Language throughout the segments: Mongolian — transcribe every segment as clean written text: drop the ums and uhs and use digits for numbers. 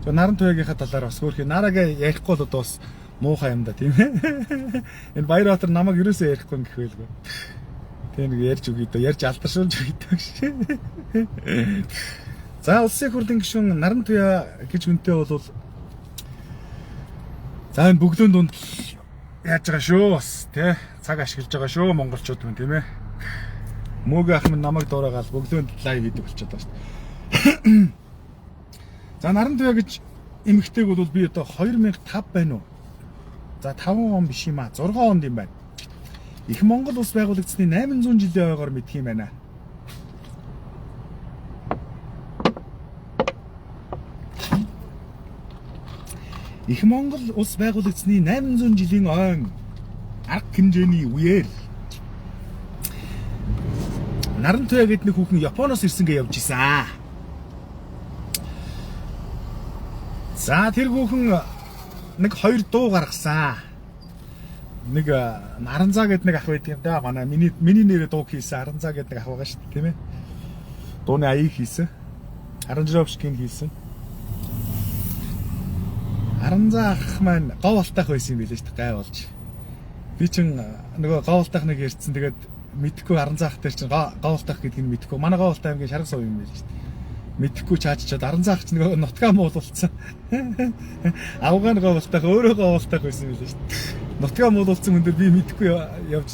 За наран туягийнхаа талаар бас хөөрхий нарагаа ярихгүй л одоо бас муухай юм да тийм ээ. Энэ Баярбаатар намайг ерөөсөө ярихгүй юм гэхвэлгүй. Тэг нэг ярьж өгье дөө, ярьж алдаршуулж өгье дөө шээ. За улсын их хурлын гишүүн наран туяа гэж үнтэй бол за энэ бүгдийн дунд яаж байгаа шүү бас тий цаг ашиглаж байгаа шүү монголчууд мэн тийм ээ. Мөг ах минь намайг дуурайгаал бүгдийн лайв хийдэг болчиход байна шүү. За наран туяа гэж эмэгтэйг бол би одоо 2005 байна уу? За 5 он биш юм а 6 онд юм байна. Их Монгол улс байгуулагдсны 800 жилийн ойгоор мэдх юм байна. Их Монгол улс байгуулагдсны 800 жилийн ойн арга хэмжээний үеэр наран туяа гэдэг нэг хүүхэн Японоос ирсэн гэж явж исэн. За тэр хүүхэн нэг 2 дуу гаргасан. Нэг Аранзаа гэдэг нэг ах байт юм да. Манай миний нэрээ дуу хийсэн Аранзаа гэдэг нэг ах байгаа шүү дээ, тийм ээ. Дууны аяыг хийсэн. Аранжировскийн хийсэн. Аранзаа ах маань гов алтайх байсан юм билээ шүү дээ, гай болж. Би чин нөгөө гов алтайх нэг ярьсан. Тэгээд мэдхгүй Аранзаа ах дээр чин гов алтайх гэдгийг мэдхгүй. Манай гов алтай аймгийн шарга суу юм билээ шүү дээ. Мэдхгүй чааччаад Аранзаа ах чинь нөгөө нутгаа муулуулсан. Авгаан гов алтайх өөрөө гов алтайх байсан юм билээ шүү дээ. Нутгаа муулуулсан хүн дээр би мэдхгүй явж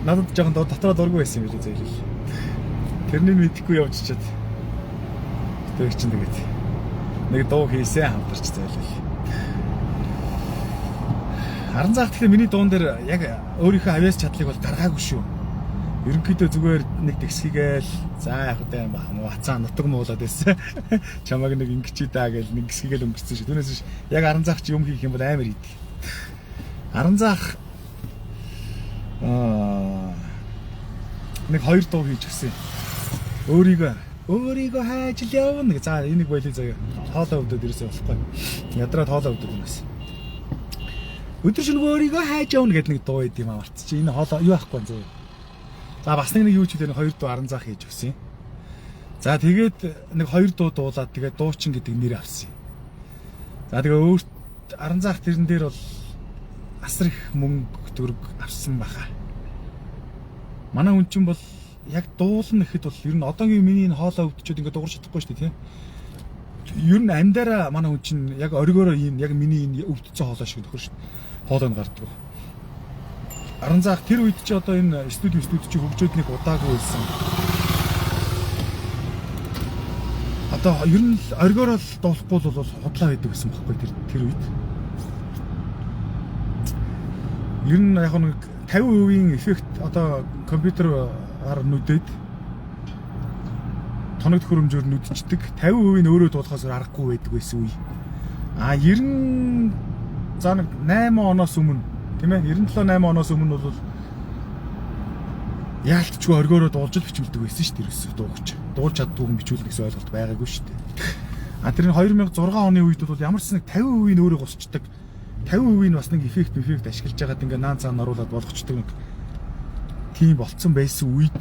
надад жоохон дотроо дургүй байсан юм билээ зөөлөл. Тэрний мэдхгүй явж чад. Тэр чинь тэгээд нэг дуу хийсэн хамтарч зөөлөл. Аранзаа гэхдээ миний дуун дээр яг өөрийнхөө авьяас чадлыг бол гаргаагүй шүү. Ерөнхийдөө зүгээр нэг тэгсгийгээл за яг үгүй юм аа хацаа нутаг муулаад байсан. Чамайг нэг ингэчий даа гэж нэг гисгийгээл өнгөрсөн шүү. Түүнээс биш яг Аранзаах чи юм хийх юм бол амар хийдэг. Аранзаах нэг 2 дуу хийж өгсөн. Өөрийгөө хайж л явна гэж. За энийг болий заяа. Хоолой өвдөд ирсэн болохгүй. Ядраа хоолой өвдөд юмас. Өдөр шөнөгүй өөрийгөө хайж явна гэдэг нэг дуу байд юм аа марц чи. Энэ хоолой юу ахгүй зөө. За бас нэг юу ч хэлээ 2 дуу Аранзаах хийж өгсөн. За тэгээд нэг 2 дуу дуулаад тэгээд дуучин гэдэг нэр авсан. За тэгээ өөрт Аранзаах тэрэн дээр бол асар их мөнгө төгрөг авсан баха. Манай хүн чинь бол яг дуулна гэхэд бол ер нь одоогийн миний энэ хоолой өвдчихэд ингээд дуурч чадахгүй шүү дээ тийм. Ер нь амдаараа манай хүн чинь яг оргиороо ийм яг миний энэ өвдсөн хоолой шиг тохир шүү дээ. Хоолойнд гардаг. Аранзаах тэр үед чи одоо энэ студи чи хөгжөөд нэг удаагүй байсан. Одоо ер нь оргиороо л дуулахгүй бол худлаа байдаг гэсэн байхгүй тэр үед. Ер нь яг нэг 50% эффект одоо компьютераар нүдэд тоног хөрөмжөөр нүдчдэг 50% нь өөрөө дуулахаас аргагүй байдаг байсан үе. А 90 за нэг 8 оноос өмнө тийм ээ 97 8 оноос өмнө бол яалтчгүй оргиороо дуулж л бичүүлдэг байсан шүү дээ ерөөсөө дуугч. Дуулж чаддгүй хүн бичүүлнэ гэсэн ойлголт байгаагүй шүү дээ. А тэр нь 2006 оны үед бол ямар ч нэг 50% нь өөрөө гусчдаг. 50% нь бас нэг эффект ашиглаж байгаад ингээ наан цаана оруулаад болгочдөг нэг тийм болцсон байсан үед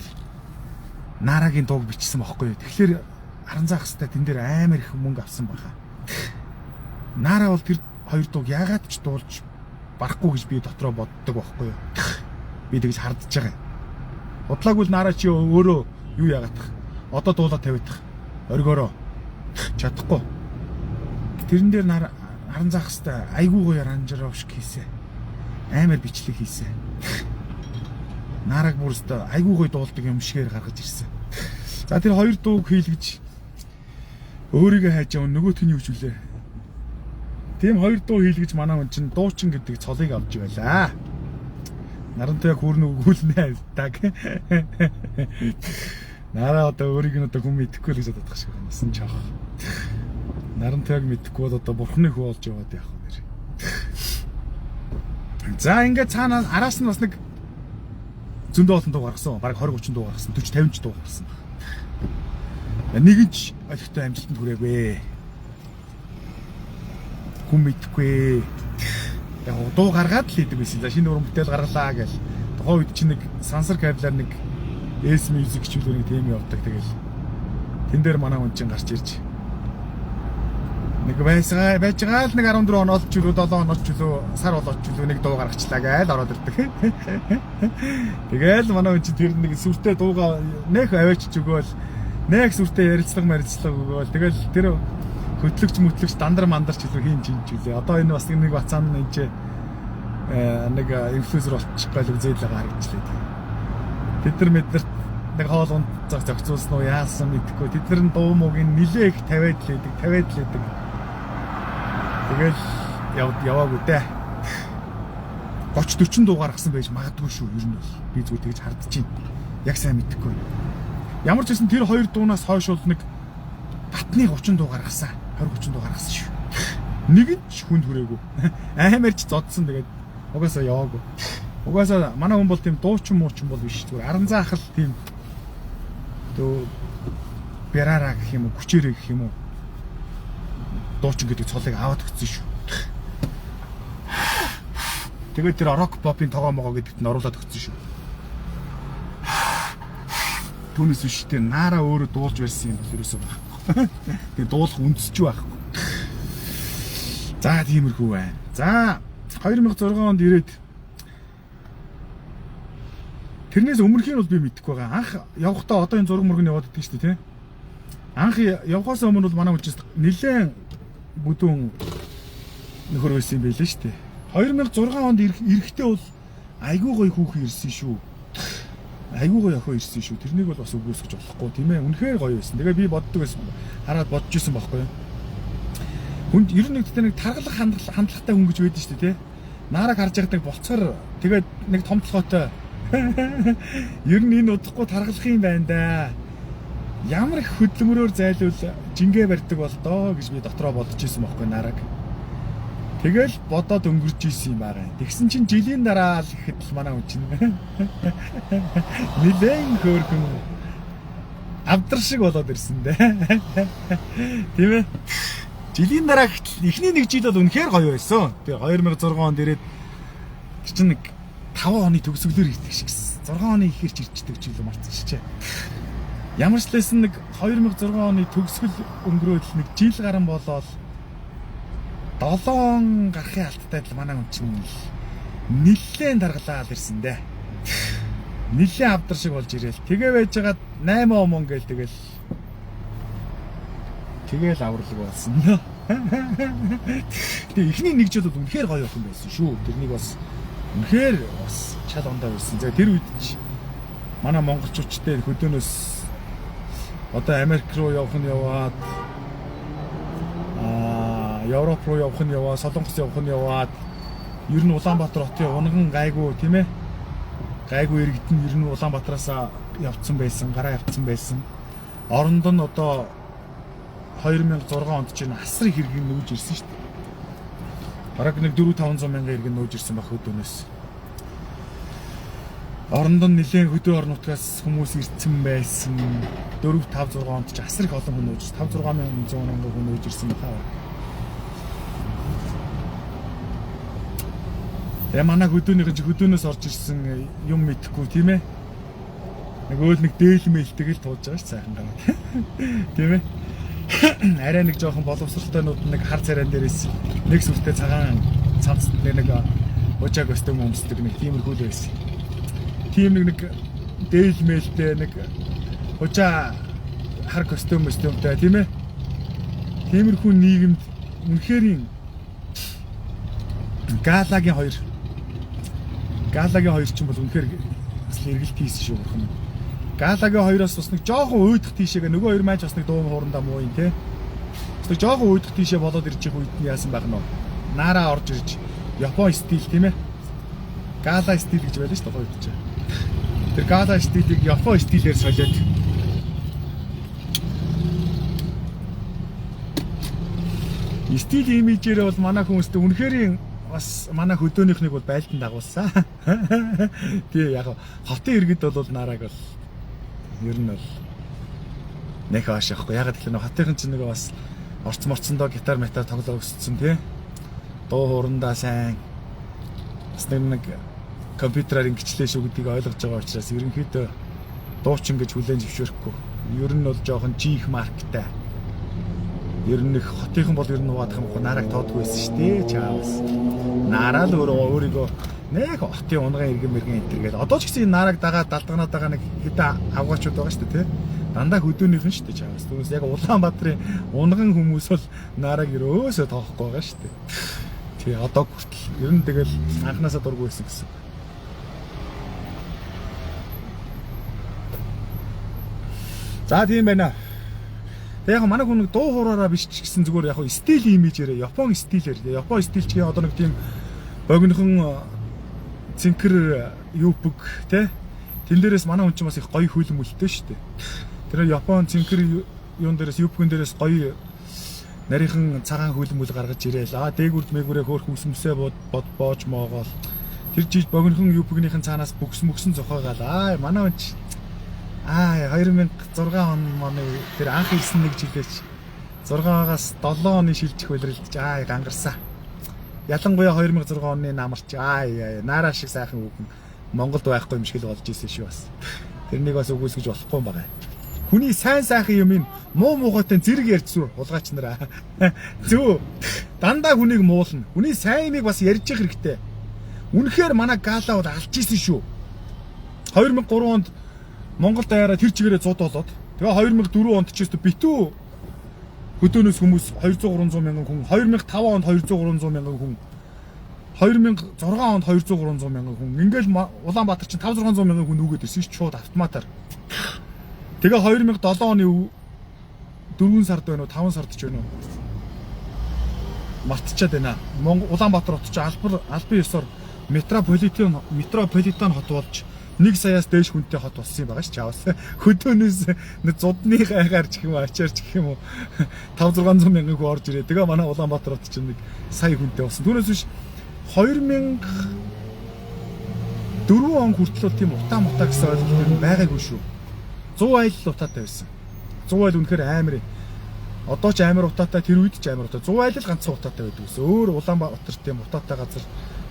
Нарагийн дууг бичсэн бохоггүй. Тэгэхээр Аранзаах хэвээр тэн дээр амар их мөнгө авсан баха. Нара бол тэр 2 дууг яагаад ч дуулж барахгүй гэж би дотроо боддог бохоггүй. Би тэгж хардж байгаа. Бодлаагүй л Нара чи өөрөө юу яагаад одоо дуулаад тавиадах. Оргиороо чадахгүй. Тэрэн дээр Аранзаах хэвээр айгуу гоё аранжировщик хийсэн. Амар бичлэг хийсэн. Нараг бүрстэ айгуу гоё дуулдаг юм шигээр гаргаж ирсэн. За тэр 2 дууг хийлгэж өөрийгөө хайж явна нөгөөтг нь юу ч үлээ. Тийм 2 дуу хийлгэж манай хүн чинь дуучин гэдэг цолыг авч байлаа. Наран туяа хүрнэ өгүүлнэ авдаг. Нараа одоо өөрийг нь одоо хүн мэдэхгүй л гэж бодох шиг байна. Чах. Наран туяаг мэдэхгүй бол одоо бурхны хүү болж яваад яах вэ? За ингээд цаанаа араас нь бас нэг зөндөө олон дуу гаргасан. Бараг 20 30 дуу гаргасан. 40 50 дуу гаргасан. Нэгэнч олигтой амжилтанд хүрээгүй. Хүн мэдэхгүй. Яг дуу гаргаад л хийдэг байсан. Шинэ уран бүтээл гаргалаа гэл. Тухайн үед чи нэг сансар кабелаар нэг S Music хичээлээр нэг тем явуулдаг тэгэл. Тэн дээр манай хүн чинь гарч ирж Нэг байж байгаа л нэг 14 хоноод ч үлээ 7 хоноод ч үлээ сар болоод ч үлээ нэг дуу гаргачлаа гээл ороод ирдэг. Тэгэл манай хүн чи тэр нэг сүртэй дууга нэх аваач өгөөл нэх сүртэй ярилцлага өгөөл тэгэл тэр хөтлөгч дандар мандарч илүү хийн чинь ч үлээ. Одоо энэ бас нэг бацаан энэ ч нэг инфлюенсер болчих гал үзээлээ харагчлаа. Тэд нар мэдэрт нэг хоол унцах зохицуулсан уу яасан мэдэхгүй. Тэд нар дуу мууг нилээ их тавиад л байдаг. Тэгэл яваагүй дээ. 30 40 дуу гаргасан байж магадгүй шүү. Ер нь би зүгээр тэгж хардчихээн. Яг сайн мэдэхгүй. Ямар ч байсан тэр хоёр дуунаас хойш бол нэг батны 30 дуу гаргасан. 20 30 дуу гаргасан шүү. Нэг нь ч хүнд хүрээгүй. Аймарч зодсон тэгээд угаасаа яваагүй. Угаасаа манай хүн бол тийм дуучин муучин бол биш зүгээр аран заахал тийм дөө бяраараа гэх юм уу хүчээрээ гэх юм уу дуучин гэдэг цолыг аваад өгсөн шүү. Тэгээд тэр рок попын тогоомогоо гэдэгт нь оруулаад өгсөн шүү. Түүнээс биш тэр наараа өөрөө дуулж барьсан юм бол ерөөсөө байхгүй. Тэгээд дуулах үндэсч байхгүй. За тиймэрхүү байна. За 2006 онд ирээд тэрнээс өмнөх нь бол би мэдэхгүй байгаа. Анх явахдаа одоо энэ зураг мөргөн яваад байдаг шүү дээ, тийм. Анх явхаас өмнө бол манай хүчээс нэлээд бүдүүн нөхөр байсан юм байлээ шүү дээ. 2006 онд ирэхдээ бол айгүй гоё хүүхэн ирсэн шүү. Айгүй гоё охин ирсэн шүү. Тэрнийг бол бас үгүйсгэж болохгүй тийм ээ. Үнэхээр гоё байсан. Тэгээ би боддог байсан. Хараад бодож исэн байхгүй юу. Хүнд ер нь нэг таргалах хандлагатай хүн гэж байдаг шүү дээ, тийм. Наараг харж байгаад нэг болцохоор тэгээд нэг том толгойтой ер нь энэ удахгүй таргалах юм байна да. Ямар их хөдөлмөрөөр зайлуул жингээ барьдаг бол доо гэж би дотроо бодож исэн байхгүй нараг. Тэгэл бодоод өнгөрч исэн юм байна. Тэгсэн чинь жилийн дараа л ихэд л манай хүн чинь нилээн хөөрхөн авдар шиг болоод ирсэн дээ. Тийм ээ. Жилийн дараа эхний нэг жил бол үнэхээр гоё байсан. Тэгээ 2006 онд ирээд чинь нэг 5 оны төгсгөлөөр ирдэг шигсэн. 6 оны ихэрч ирчдэг ч юм марцчихжээ. Ямар ч лсэн нэг 2006 оны төгсгөл өнгөрөөд нэг жил гарan болоод 7 гарахын алттай л манай хүн чинь нилээн даргалаад ирсэн дээ. Нилээн авдар шиг болж ирээл. Тэгээ байжгаад 8 омон гээл тэгэл авралг болсон. Тэгээ эхний нэг жил бол үнэхээр гоё охин байсан шүү. Тэрнийг бас үнэхээр бас чал ондоо байсан. За тэр үед ч манай монголчуудтай хөдөөнөөс одоо Америк руу явах нь яваад Европ руу явах нь яваад Солонгос явах нь яваад ер нь Улаанбаатар хотын унган гайгүй тийм ээ. Гайгүй иргэд нь ер нь Улаанбаатараас явцсан байсан, гараа явцсан байсан. Оронд нь одоо 2006 онд чинь асар их иргэн нүүж ирсэн шүү дээ. Бараг нэг 4-500 мянган иргэн нүүж ирсэн байх хөдөөнөөс. Оронд нь нэлээд хөдөө орнуудаас хүмүүс ирсэн байсан. 4-5-6 онд ч асар их олон хүн нүүж 5-6 мянган хүн нүүж ирсэн байна. Манай хөдөөнөөс орж ирсэн юм мэдэхгүй тийм ээ. Нэг өөл нэг дээл мэлтэйг л туулж байгаа ш сайхан гараад. Тийм ээ. Арай нэг жоохон боловсралтайнууд нэг хар царайн дээрээс нэг сүртэй цагаан цамцд нэг уужаа костюм өмсдөг нэг тиймэрхүү л байсан. Тийм нэг дээл мэлтэй нэг уужаа хар костюмтэй тийм ээ. Тиймэрхүү нийгэмд үнэхээр Галагийн хоёр ч юм бол үнэхээр эргэлт хийсэн шүү бурхан. Галагийн хоёроос бас нэг жоохон уйдах тийшээгээ нөгөө хоёр маань бас нэг дуун хуурандаа муу юм те. Бас нэг жоохон уйдах тийшээ болоод ирж их үед нь яасан байх нь. Наараа орж ирж Япон стил тийм ээ. Гала стил гэж байлаа шүү дээ гоё гэж. Тэр Гала стилийг Япон стилээр солиод стил имижээр бол манай хүмүүстээ үнэхээр бас манай хөдөөнийхнийг бол байлдан дагуулсан. Тэгээ яг хотын иргэд бол нараг бол ер нь бол нэг хаашаахгүй. Яг тэгэхээр хотынхан ч нэг бас орцморцондоо гитар метал тоглоо өссөн тий. Дуу хуурандаа сайн. Бас нэг компьютераар ингэчлээ шүү гэдгийг ойлгож байгаа учраас ерөнхийдөө дуучин гэж хүлээн зөвшөөрөхгүй. Ер нь бол жоохон жих марктай. Ер нь их хотынхан бол ер нь нугаадах юм нараг тоодгүй байсан шүү дээ чаавс. Нараа л өөрийгөө нэг хотын унгаан иргэн мэргэн энтергээд одоо ч гэсэн энэ нараг дагаад далдганаад байгаа нэг хэдэн авгаачуд байгаа шүү дээ тий. Дандаа хөдөөнийхэн шүү дээ чаавс. Түүнээс яг Улаанбаатарын унган хүмүүс бол нараг өрөөсөө тоохгүй байгаа шүү дээ. Тий одоо хүртэл ер нь тэгэл анханасаа дургүй байсан гэсэн. За тийм байна. Тэг яг манай хүн дуу хуураараа биш ч гэсэн зүгээр яг стил имижээр Япон стилээр Япон стил чинь одоо нэг тийм богинохон цэнхэр юупг те тэн дээрээс манай хүн чинь бас их гоё хөлмөлтэй шүү дээ. Тэр Япон цэнхэр юун дээрээс юупгэн дээрээс гоё нарийнхан цагаан хөлмөл гаргаж ирээл дээгүрд мэгүрээ хөөх хүсмсээ боож моогоол тэр жиж богинохон юупгнийхэн цаанаас бүкс зохиогаал манай хүн 2006 он манай тэр анх ирсэн нэг жилээс 6-аас 7 оны шилжих байлралдж гангарсан. Ялангуяа 2006 оны намарч наараа шиг сайхан үгэн Монголд байхгүй юм шиг л болж исэн шүү бас. Тэрнийг бас үгүйсгэж болохгүй юм байна. Хүний сайн сайхан юмыг муу муухайтай зэрэг ярьж зүр хулгаач нараа. Зөө дандаа хүнийг муулна. Хүний сайн юмыг бас ярьж явах хэрэгтэй. Үнэхээр манай гала бол алж исэн шүү. 2003 онд Монгол даяараа тэр чигээрээ 100 болоод тэгээ 2004 онд ч гэсэн битүү хөдөөнөөс хүмүүс 200-300 мянган хүн 2005 онд 200-300 мянган хүн 2006 онд 200-300 мянган хүн ингээл Улаанбаатар чинь 500-600 мянган хүн үгээд ирсэн шүү шууд автоматар. Тэгээ 2007 оны 4 сард байна уу 5 сард ч байна уу мартчихад байна. Улаанбаатар хот чинь албан ёсоор метрополитен хот болж 1 саяас дээш хүнтэй хот болсон юм байгаа ш чаавс. Хөдөөнөөс зудны гайгаар ч юм уу ачаарч гэх юм уу 500-600 мянган хүн орж ирээ. Тэгээ манай Улаанбаатар хот чинь 1 сая хүнтэй болсон. Түүнээс биш 2004 он хүртэл тийм утаа гэсэн ойлголт нь байгаагүй шүү. 100 айл л утаатай байсан. 100 айл үнэхээр амар. Одоо ч амар утаатай тэр үед ч амар утаатай. 100 айл л ганцхан утаатай байдаг гэсэн. Өөр Улаанбаатар тийм утаатай газар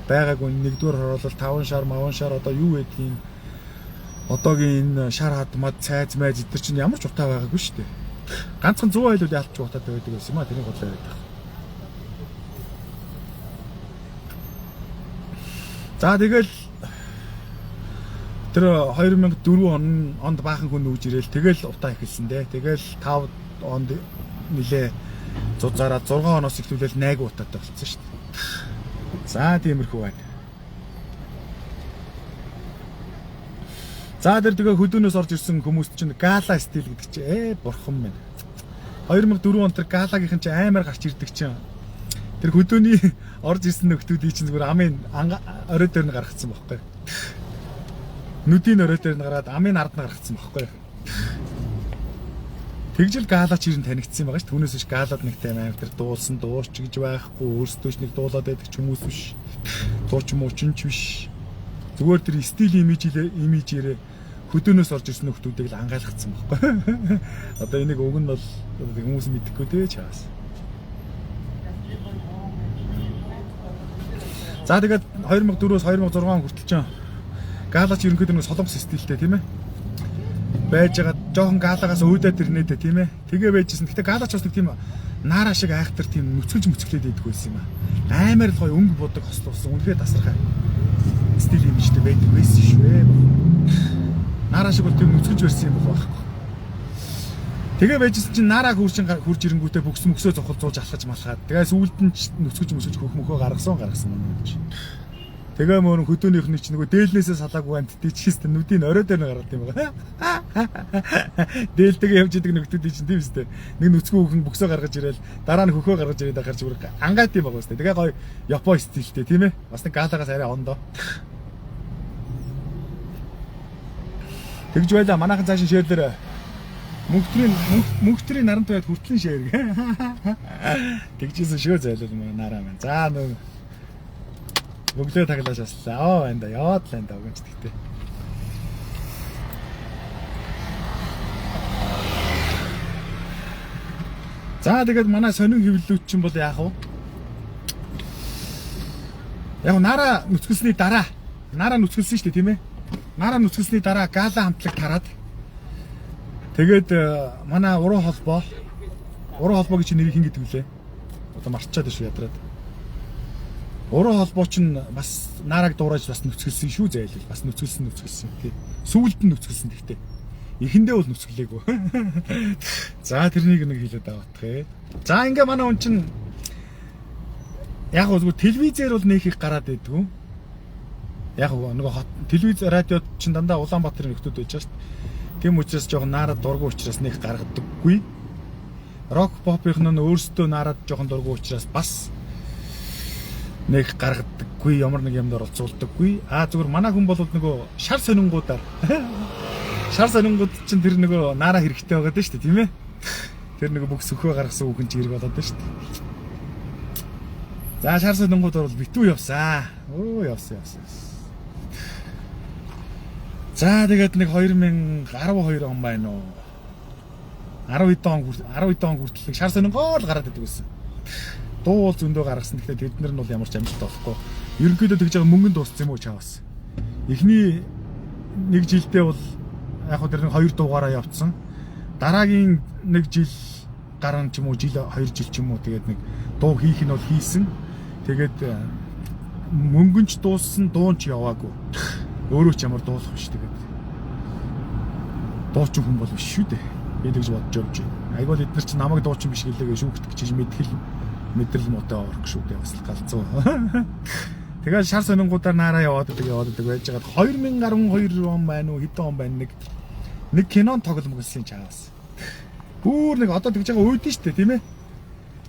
байгаагүй. Нэгдүгээр хороолол 5 шар, маван шар одоо юу гэдгийг одоогийн энэ шар хадмад цайз майз эдэр чинь ямар ч утаа байгаагүй шүү дээ. Ганцхан 100 айлууд яалтч утаатай байдаг байсан юм а тэрийг бодлоо яриад байна. За тэгэл тэр 2004 онд баахан хүн нүүж ирээл тэгэл утаа ихэлсэн дээ. Тэгэл 5 онд нилээ зузаараа 6 оноос эхлүүлэл 8 утаатай болсон шүү дээ. За тиймэрхүү байна. За тэр тэгээ хөдөөнөөс орж ирсэн хүмүүс чинь гала стил гэдэг чинь бурхан минь. 2004 он тэр галагийнхэн чинь амар гарч ирдэг чинь. Тэр хөдөөний орж ирсэн нөхдүүдийн чинь зүгээр амын орой дээр нь гаргацсан байхгүй. Нүдийн орой дээр нь гараад амын ард нь гаргацсан байхгүй. Тэгжил гаалаач ирэн танигдсан байгаа ш. Түүнээс биш гаалаад нэг тайм амар тэр дуулсан дуурч гэж байхгүй. Өөрсдөө ч нэг дуулаад байдаг ч хүмүүс биш. Дууч муучин ч биш. Зүгээр тэр стил имижээрээ хөдөөнөөс орж ирсэн нөхдүүдийг л ангайлгацсан байхгүй. Одоо энийг уг нь бол хүмүүс мэдэхгүй дээ чаас. За тэгээд 2004-өөс 2006 он хүртэл ч гаалаач ерөнхийдөө нэг солонгос стилтэй тийм ээ. Байж байгаа жоохон галагаас өөдөөд ирнэдэ тийм ээ. Тэгээ байжсэн. Гэтэ гаалаач бас нэг тийм наараа шиг айхтар тийм мөцгөлж идэх байсан юм аа. Амар л гоё өнгө бодог хослуулсан. Үнэхээр тасархай. Стил имижтэй байдаг байсан шүү ээ. Наараа шиг бол тийм мөцгөлж барьсан юм бол байхгүй. Тэгээ байжсэн чинь наараа хурж ирэнгүүтээ бүкс мөксөө зохолзуулж алхаж малхаад. Тэгээ сүүлд нь нөцгөж хөх мөхөө гаргасан юм. Тэгээ мөрөн хөдөөнийх нь чинь нөгөө дээлнээсээ салаагүй амттий чийс нүдийн орой дээр нь гаргад юм байгаа. Дээлтэйгээ явж идэг нөхдүүд чинь тийм үстэй. Нэг нүцгэн хөхөн бүксөө гаргаж ирээл дараа нь хөхөө гаргаж ирээд гарч бүр ангаад юм байгаа үстэй. Тэгээ гоё Япон стилтэй тийм ээ. Бас нэг галагаас арай ондоо. Тэгж байла манайхан цааш шеэрлэр мөнхтрийн наран туяад хүртлэн шеэр. Тэгжсэн шөө зайлал нараа маань. За нөө бүгдээ таглаж аслаа. Байна да яваад л энэ да өгөнч тэгтээ. За тэгээд манай сонин хөвлөлүүд чинь бол яах вэ? Яг нараа нүцгэлсний дараа нараа нүцгэлсэн шүү дээ тийм ээ. Нараа нүцгэлсний дараа гала хамтлаг тараад тэгээд манай уран холбоо Уран холбоогийн чинь нэрийг хин гэдэг вүлээ. Одоо марччаад шүү ядраад. Уран холбоо чинь бас наараг дуурайж бас нүцгэлсэн шүү зайлгүй. Бас нүцгэлсэн тий. Сүүлд нь нүцгэлсэн гэхдээ. Эхэндээ бол нүцгэлээгүй. За тэрнийг нэг хэлээд авах ээ. За ингээ манай хүн чинь яг гоо телевизээр бол нөх их гараад байдгүй. Яг гоо нөгөө телевиз радиод чинь дандаа Улаанбаатарын нөхдүүд байж шээ. Тийм учраас жоохон наарад дургу учраас нэх гаргадаггүй. Рок попын нь өөрсдөө наарад жоохон дургу учраас бас нэх гаргадаггүй. Ямар нэг юмд оролцуулдаггүй. Зүгээр манай хүн бол нөгөө шар сонингуудаар шар сонингууд чинь тэр нөгөө наараа хэрэгтэй байгаа даа шүү дээ, тийм ээ. Тэр нөгөө бүх сөхөө гаргасан үхэн чи хэрэг болоод даа шүү дээ. За шар сонингууд бол битүү явсаа. Явсан. За тэгээд нэг 2012 он байна уу? 12 он хүртэл нэг шар сонингоо л гараад идэг байсан. Дуу зөндөө гаргасан. Тэгэхээр тэднэр нь бол ямар ч амжилт олохгүй. Ерөнхийдөө тэгж байгаа мөнгөнд дууссан юм уу чаавас. Эхний нэг жилдээ бол яг хөө тэр нэг 2 дугаараа явцсан. Дараагийн нэг жил гарan ч юм уу жил 2 жил ч юм уу тэгээд нэг дуу хийх нь бол хийсэн. Тэгээд мөнгөн ч дууссан, дуун ч яваагүй. Өөрөө ч ямар дуулах биш тэгээд. Дуучин хүн бол биш шүү дээ. Би тэгж бодож явж байна. Айгуул эдгээр чи намайг дуучин биш гэлээгээ шүүхдэг чи мэдрэл муутай орох шүү дээ бас галзуу. Тэгээд шар сонингуудаар наараа яваад байдаг байж байгаа. 2012 он байна уу хэдэн он байна нэг кинон тоглоом гэсэн чаавас. Бүр нэг одоо тэгж байгаа үед нь шүү дээ тийм ээ.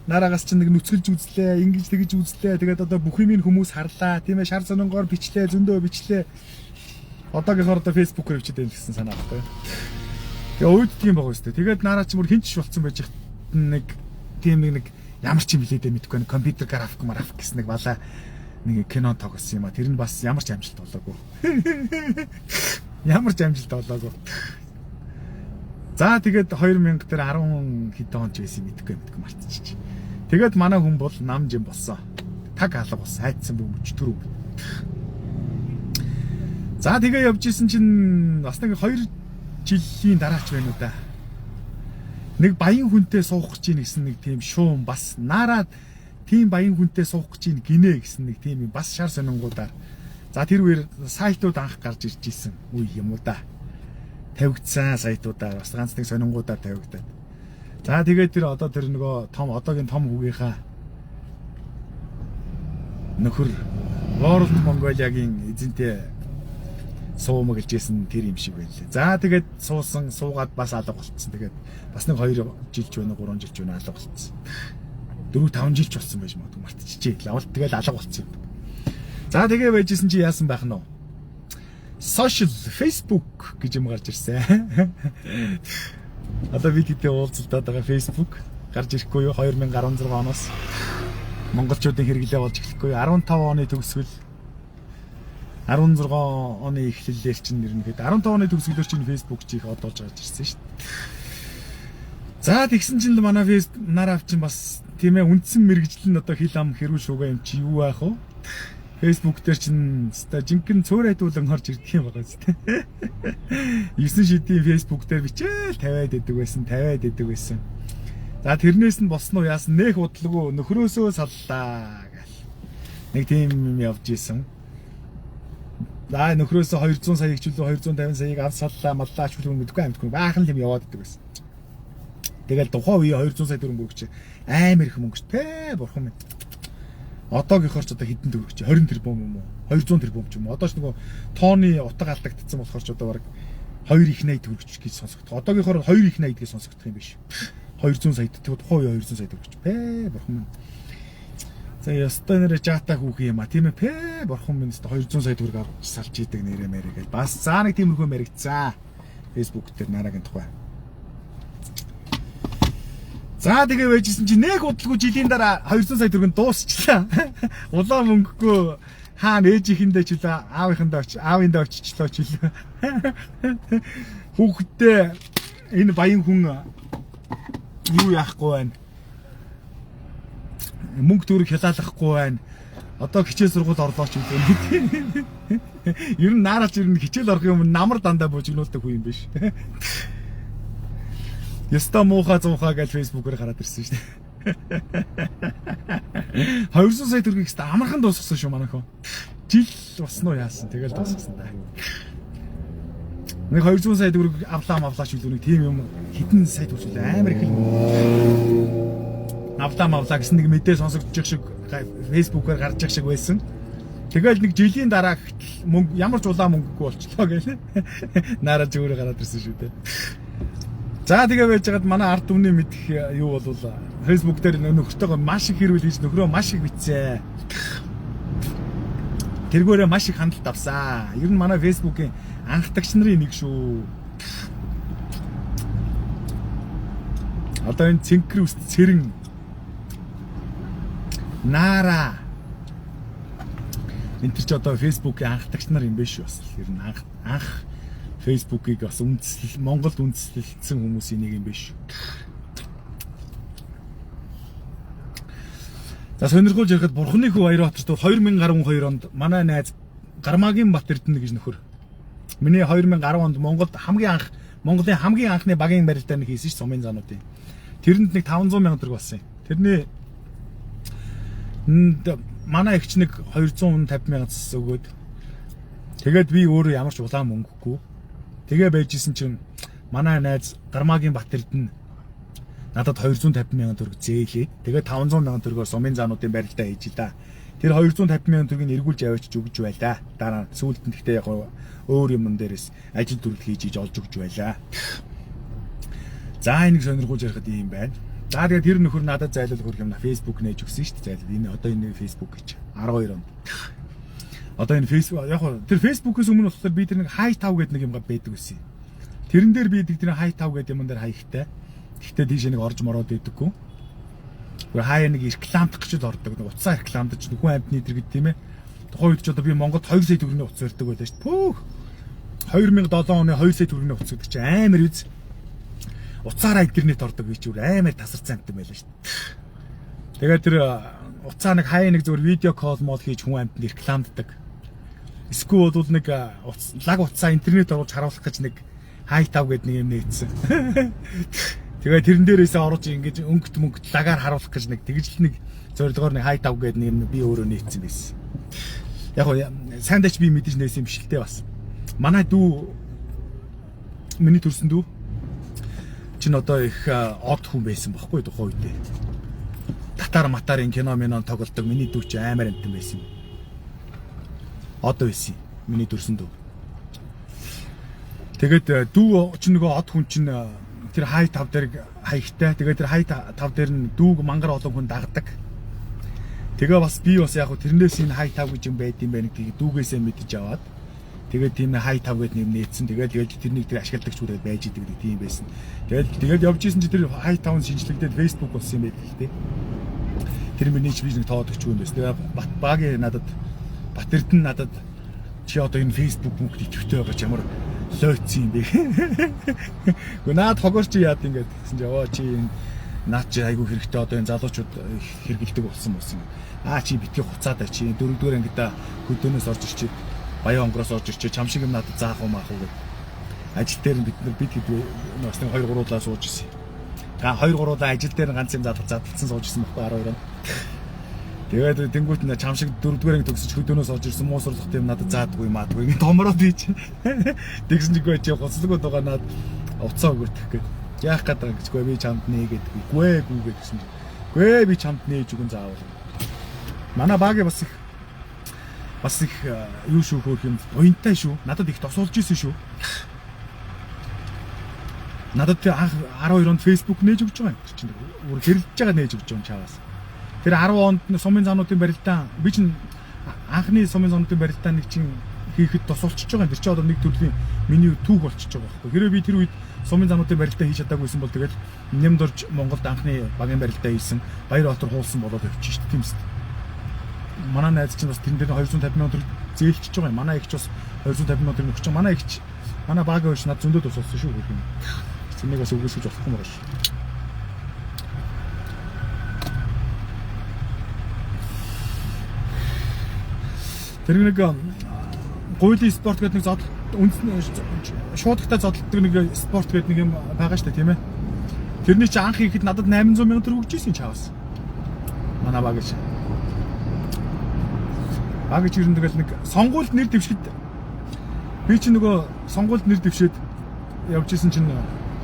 Наараагаас чинь нэг нүцгэлж үзлээ, ингэж тэгж үзлээ. Тэгээд одоо бүх юмыг хүмүүс харлаа. Тийм ээ, шар сонингоор бичлээ, зөндөө бичлээ. Одоогийнхоор одоо фэйсбүүкээр бичээд байна гэсэн санаа багтаа. Тэгээ үед тийм байгаа үстэй. Тэгээд наараа ч мөр хинч болцсон байж нэг тийм нэг ямар ч юм хэлээд мэдгүй нэг компьютер график гэсэн нэг балаа нэг кино тоглосон юм а. Тэр нь бас ямар ч амжилт болоогүй. Ямар ч амжилт болоогүй. За тэгээд 2000 дээр 10 хэдэн он ч байсан мэдгүй мартчих. Тэгээд манай хүн бол нам жим болсон. Таг алга болсон. Хайцсан бөмбөж төрөв. За тэгээ явж исэн чинь бас нэг 2 жилийн дараач байна уу да. Нэг баян хүнтэй суух гэж гэсэн нэг тийм шуум бас наарад тийм баян хүнтэй суух гэж гинэ гэсэн нэг тийм бас шар сонингуудаар. За тэр үеэр сайтууд анх гарч ирж исэн үе юм уу да. Тавигдсан сайтуудаар бас ганц нэг сонингуудаар тавигдаад. За тэгээд тэр одоо тэр нөгөө том одоогийн том хүүгийнхаа нөхөр World Mongolia-гийн эзэнтэй суумаг гэлжсэн тэр юм шиг байлээ. За тэгээд суугаад бас алга болцсон. Тэгээд бас нэг 2 жилч байна 3 жилч байна алга болцсон. 4-5 жилч болсон байж магадгүй мартчихжээ. Лавал тэгэл алга болцсон юм. За тэгээ байжсэн чи яасан байх нь вэ? Social Facebook гэж юм гарч ирсэн. Одоо видеотэй уулзалтаад байгаа Facebook гарч ирэхгүй юу 2016 оноос монголчуудын хэрэглээ болж эхлэхгүй юу 15 оны төгсгөл 16 оны эхлэлээр чинь нэрнэхэд 15 оны төгсгөлөөр чинь Facebook чи их одоолж гарч ирсэн шүү дээ. За тэгсэн чинь манай Facebook нараа чинь бас тийм ээ үндсэн мэрэгжил нь одоо хил ам хэрүүл шугаа юм чи юу байх вэ? Facebook дээр чинь жинхэнэ цөөрайдуулан орж ирдэг юм байгаа зү. 9 шидийн Facebook дээр бичээл тавиад идэг байсан. За тэрнээс нь болсон уу яасан нэх удалгүй нөхрөөсөө саллаа гэл. Нэг тийм юм явж исэн. За нөхрөөсөө 200 саяг ч үлээ 250 саяг авч саллаа маллаа ч үлээ мэдгүй баахан л юм яваад идэг байсан. Тэгэл тухайн үе 200 сая төгрөг өгч амар их мөнгө те бурхан минь. Одоогийнхоор ч одоо хэдэн төгрөг чи 20 тэрбум юм уу 200 тэрбум ч юм уу одоо ч нөгөө тооны утга алдагдсан болохоор ч одоо баг 2 их 80 төгрөг гэж сонсогдох. Одоогийнхоор 2 их 80 гэж сонсогдох юм биш. 200 сая тухайн үе 200 сая төгрөг бурхан минь. За ястай нэрэ жаата хүүх юм а тийм ээ бурхан минь 200 сая төгрөг авч салж идэг нэрэ мэрэ гэж бас заа нэг тиймэрхүү мэрэгцээ. Facebook дээр нарагийн тухай. За тэгээ байжсэн чи нэг удалгүй жилийн дараа 200 сая төгрөг дуусчлаа. Улаан мөнгөгүй хаана ээжихэндээ ч үлээ аавындаа очичлоо ч үлээ. Хүүхдээ энэ баян хүн юу яахгүй байна. Мөнгө төгрөг хялаалахгүй байна. Одоо хичээл сургууль орлооч үлээ. Ер нь наараач ер нь хичээл орох юм намар дандаа бужигнуулдаг хүн юм биш. Яста муухай 100 гэж фэйсбүүкээр гараад ирсэн шүү дээ. 200 сая төгрөгийг ста амархан дуусгасан шүү манайхаа. Жил босноо яасан. Тэгэл дуусгасан да. Нэг 200 сая төгрөг авлаач үлүүнийг тийм юм хэдэн сая төгрөг амар их л авлаа гэсэн нэг мэдээ сонсогдчих шиг фэйсбүүкээр гарч их шиг байсан. Тэгэл нэг жилийн дараа мөнгө ямар ч улаан мөнгөгүй болчихлоо гээл. Наараа зүгээр гараад ирсэн шүү дээ. За тэгээ байж байгаад манай ард түмний мэдих юу бол Facebook дээр нөхөртөөгөө маш их хэрүүл хийж нөхрөө маш их битсэн. Тэргээрээ маш их хандлт авсан. Ер нь манай Facebook-ийн анхдагч нарын нэг шүү. Одоо энэ цэнхэр үст цэрэн Нара энэ ч одоо Facebook-ийн анхдагч нар юм биш бас. Ер нь анх Facebook-ийг бас Монголд үндэслэлсэн хүмүүсийн нэг юм биш. За сонирхолж ярихад Бурхны хүү Баярбаатарт 2012 онд манай найз Гармаагийн Батэрдэн гэж нөхөр. Миний 2010 онд Монголд Монголын хамгийн анхны багийн барилдааны хийсэн ш сумын заануудын. Тэрэнд нэг 500 сая төгрөг болсон юм. Тэрний манай эгч нэг 250 сая өгөөд тэгээд би өөрөө ямар ч улаан мөнгөгүй. Тэгээ байжсэн чинь манай найз Гармаагийн Батэрдэн надад 250 сая төгрөг зээлээ. Тэгээ 500 сая төгрөгөөр сумын заануудын барилдаа хийж да. Тэр 250 сая төгрөгийг эргүүлж аваач өгж байлаа. Дараа сүүлд нь гэхдээ яг өөр юм дээрээс ажил төрөл хийж олж өгж байлаа. За энийг сонирхуулж ярихад ийм байна. За тэгээ тэр нөхөр надад зайлал хөрөх юм Facebook нээж өгсөн шүү дээ. Зайлал энэ одоо энэ Facebook гэж 12 онд. Одоо энэ Facebook яг хоо тэр Facebook-ээс өмнө болохоор би тэр нэг хай тав гэдэг нэг юм байдаг байсан. Тэрэн дээр би тэр хай тав гэдэг юм дээр хаягтай. Гэхдээ тийш нэг орж мороод байдаггүй. Гэр хаяа нэг рекламдах гэж л ордог. Нэг уцаа рекламдаж нэг хүн амьтны дэр гэдэг тийм ээ. Тухайн үед ч одоо би Монголд 2 сая төгрөгийн уцаа өртөг байлаа шүү дээ. Пүүх. 2007 оны 2 сая төгрөгийн уцаа гэдэг чинь амар үз. Уцаараа интернет ордог би ч амар тасарсан юм байлаа шүү дээ. Тэгээд тэр уцаа нэг хаяа нэг зөвөр видео кол мод хийж хүн амьтанд рекламддаг. Эсвэл бол нэг лаг уцаа интернет оруулж харуулах гэж нэг хай тав гэдэг нэг юм нээсэн. Тэгээ тэрэн дээрээс орж ингэж өнгөт мөнгөт лагаар харуулах гэж нэг тэгж л нэг зорилгоор нэг хай тав гэдэг нэг юм би өөрөө нээсэн байсан. Яг гоо сайндаач би мэдэж нээсэн юм биш л дээ бас. Манай дүү миний төрсөн дүү чинь одоо их од хүн байсан байхгүй тухайн үедээ. Татар матарын кино минон тоглолдог миний дүү чи амар амтан байсан. Одоо байсан миний төрсөн дүү. Тэгээд дүү ч нөгөө од хүн чинь тэр хай тав дээр хаягтай. Тэгээд тэр хай тав дээр нь дүүг мангар олон хүн дагдаг. Тэгээ бас би бас яг тэрнээс энэ хай тав гэж юм байд юм байна гэдгийг дүүгээсээ мэдэж аваад тэгээд тийм хай тав гэдэг нэм нээсэн. Тэгээд тэрнийг тэр ашигладагч хүрээд байж идэг гэдэг тийм байсан. Тэгээд явж исэн чи тэр хай тав шинжлэгдээд Facebook болсон юм байл л дээ. Тэр миний ч бизнес тоодогч юм байсан. Тэгээд багийн надад Батэрдэн надад чи одоо энэ Facebook мөнгө идэвхтэй байгаа ч ямар лойцсон юм бэ. Гэхдээ наад хогоор чи яад ингэж гэсэн чи оо чи энэ наад чи айгүй хэрэгтэй одоо энэ залуучууд хэрэгэлдэг болсон юм. Чи битгий хуцаад чи 4-р ангида хөдөөнөөс орж ирчээ. Баян онгороос орж ирчээ. Чам шиг юм надад заах уу маах уу гэдэг. Ажил дээр бид хэд бас нэг 2-3 удаа сууж ирсэн. 2-3 удаа ажил дээр ганц юм задлцсан сууж ирсэн байхгүй 12 он. Тэгээд тэнгуут нь чам шиг 4-р анги төгсөж хөдөөнөөс орж ирсэн муус урлах юм надад заадгүй маадгүй ингэ томроод ийч. Тэгсэн чигүй чи гоцлогоо дугаа наад уцаа өгөх гээд яах гэдэг гэжгүй би чамд нээ гэдэг. Гүй гэсэн чи. Гүй би чамд нээж өгөн заавал. Манай багийн бас их юу шүү хөөх юм буянтай шүү. Надад их тосуулж исэн шүү. Надад 12 онд Facebook нээж өгч байгаа юм чинь. Өөр хэрэлж байгаа нээж өгч байгаа юм чаваас. Тэр 10 онд сумын заануудын барилдаан би чинь анхны сумын заануудын барилдаан нэг чинь хийхэд тосолчж байгаа юм. Тэр чинь одоо нэг төрлийн миний түүх болчихж байгаа байхгүй. Хэрэв би тэр үед сумын заануудын барилдаан хийж чадаагүйсэн бол тэгэл Нямдорж Монголд анхны багийн барилдаан хийсэн Баярбаатар хуулсан болоод явчих шүү дээ. Тийм үст. Манай найз чинь бас тэрэн дээр 250 сая төгрөг зээлчихэж байгаа юм. Манай ихч бас 250 сая төгрөг өгч байгаа. Манай ихч манай багийн хойш над зөндөө тусалсан шүү гэх юм. Энийг бас үгүйсгэж болохгүй юм байна. Тэр нэг гуйли спорт гэдэг нэг шуудагтай зодтолдог нэг спорт гэдэг нэг юм байгаа шүү дээ тийм ээ. Тэрний чи анх ихэд надад 800 сая төгрөг өгч ирсэн чаваас. Манай багш. Багш ер нь тэгэл нэг сонгуульд нэр дэвшгэд би чи нөгөө сонгуульд нэр дэвшээд явж исэн чинь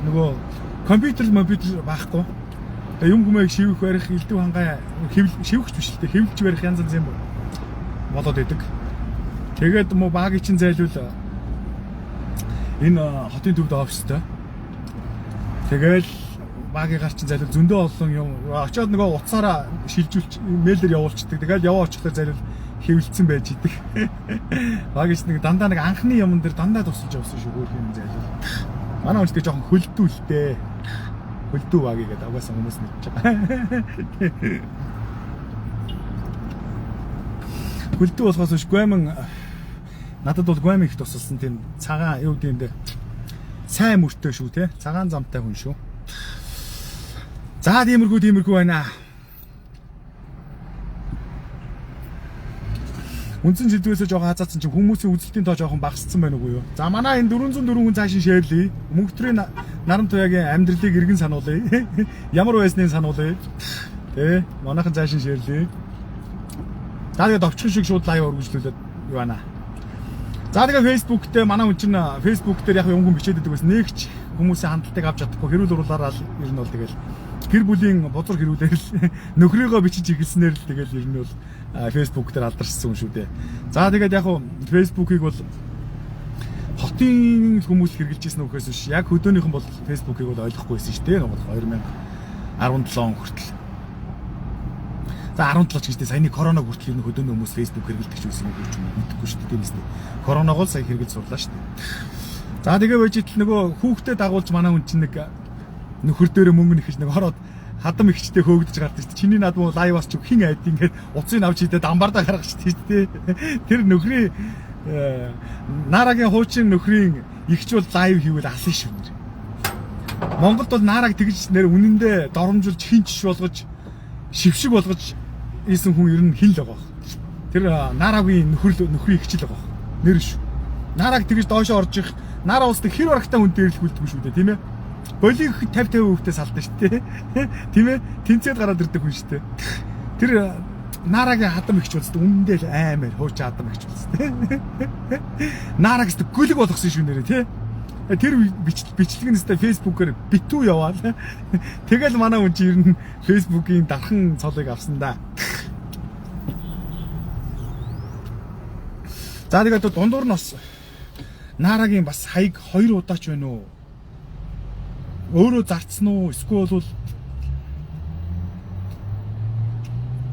нөгөө компьютер байхгүй. Тэгээ юм хүмээг шивэх барих, элдв хангай шивэхч биш л дээ. Хэвлж барих янз янз юм болоод идэг. Тэгээд мо багийн чинь зайлвал энэ хотын төвд офистой. Тэгэл багийн гар чинь зайлвал зөндөө олон юм очиод нөгөө утсаараа шилжүүлж мэйлээр явуулчихдаг. Тэгэл яваа очихлоо зайлвал хэвлэлцэн байж идэг. Багийнч нэг дандаа нэг анхны юмн дээр дандаа тусалж явсан шүү хөөх юм зайлвал. Манай хүнтэй жоохон хөлдүүлтэй. Хөлдөө багий гэдэг угаасаа хүмүүс мэдж байгаа. Хөлдөө болохоос биш гомин надад бол гомин их тусалсан тийм цагаан юу гэдэг сайн мөртөө шүү те. Цагаан замтай хүн шүү. За тиймэрхүү байна. Үндсэн жилдгээс жоохон хазаацсан чинь хүмүүсийн үзэлтийн тоо жоохон багассан байна уу юу? За манай энэ 404 хүн цаашин шеэрлээ. Мөнхтрийн наран туяагийн амьдралыг иргэн сануулъя. Ямар байсныг сануулъя. Тэ манайхан цаашин шеэрлээ. За тэгээд овчхон шиг шууд лайв өргөжлүүлээд юу байна. За тэгээд Facebook дээр манай хүн чинь Facebook дээр яг юм хүн бичээд байдаг байсан. Нэгч хүмүүсийн хандлтыг авч чадахгүй хэрүүл уруулаараа л ер нь бол тэгэл гэр бүлийн бузар хэрүүлээр л нөхрийгөө бичиж игэлснээр л тэгэл ер нь бол Facebook дээр алдаршсан юм шүү дээ. За тэгээд яг Facebook-ыг бол хотын хүмүүс хэрэгжилж ирсэн үхээс биш. Яг хөдөөнийхэн бол Facebook-ыг бол ойлгохгүй байсан шүү дээ. 2017 он хүртэл. За 17 ч гэжтэй саяны коронавиг хүртэл энэ хөдөөний хүмүүс Facebook хэрэглэдэг ч байсан юм гэж мэдэхгүй шүү дээ. Тиймээс коронавиг бол сая хэрэглэж сурлаа шүү дээ. За тэгээ байж итл нөгөө хүүхдэд дагуулж манай хүн чинь нэг нөхөр дээрээ мөнгө нэхэж нэг ороод хадам ихчтэй хөөгдөж гардаг шүү дээ. Чиний над муу лайваас ч хин айд ингээд уцыг авч идээд амбардаа гаргаж шүү дээ. Тэр нөхрийн Нарагийн хуучин нөхрийн ихч бол лайв хийвэл алсан шүү. Монголд бол Нараг тэгж нэр үнэндээ доромжилж хинч болгож шившиг болгож ийсэн хүн ер нь хин л байгаа. Тэр Нарагийн нөхрийн ихч л байгаа. Нэр шүү. Нараг тэгж доошоо орж их Нара улсад хэр барагтай хүн дээрлэх үлддэг шүү дээ, тийм ээ. Болиг 50 хүүхдээ салдаг шүү дээ. Тийм ээ. Тэнцээд гараад ирдэг хүн шүү дээ. Тэр Нарагийн хадам ихч болстой үнэндээ л аймаар хууч хадам ихч болстой. Нарагс гүлэг болгосон шүү нэрээ, тий. Тэр бичлэгнээсээ Facebook-оор битүү яваал. Тэгэл манай хүн чи ер нь Facebook-ийн дархан цолыг авсан да. За тэгээд дундуур нь бас Нарагийн бас хаяг 2 удаач байна уу? Өөрөө зарцсан уу? Эсвэл бол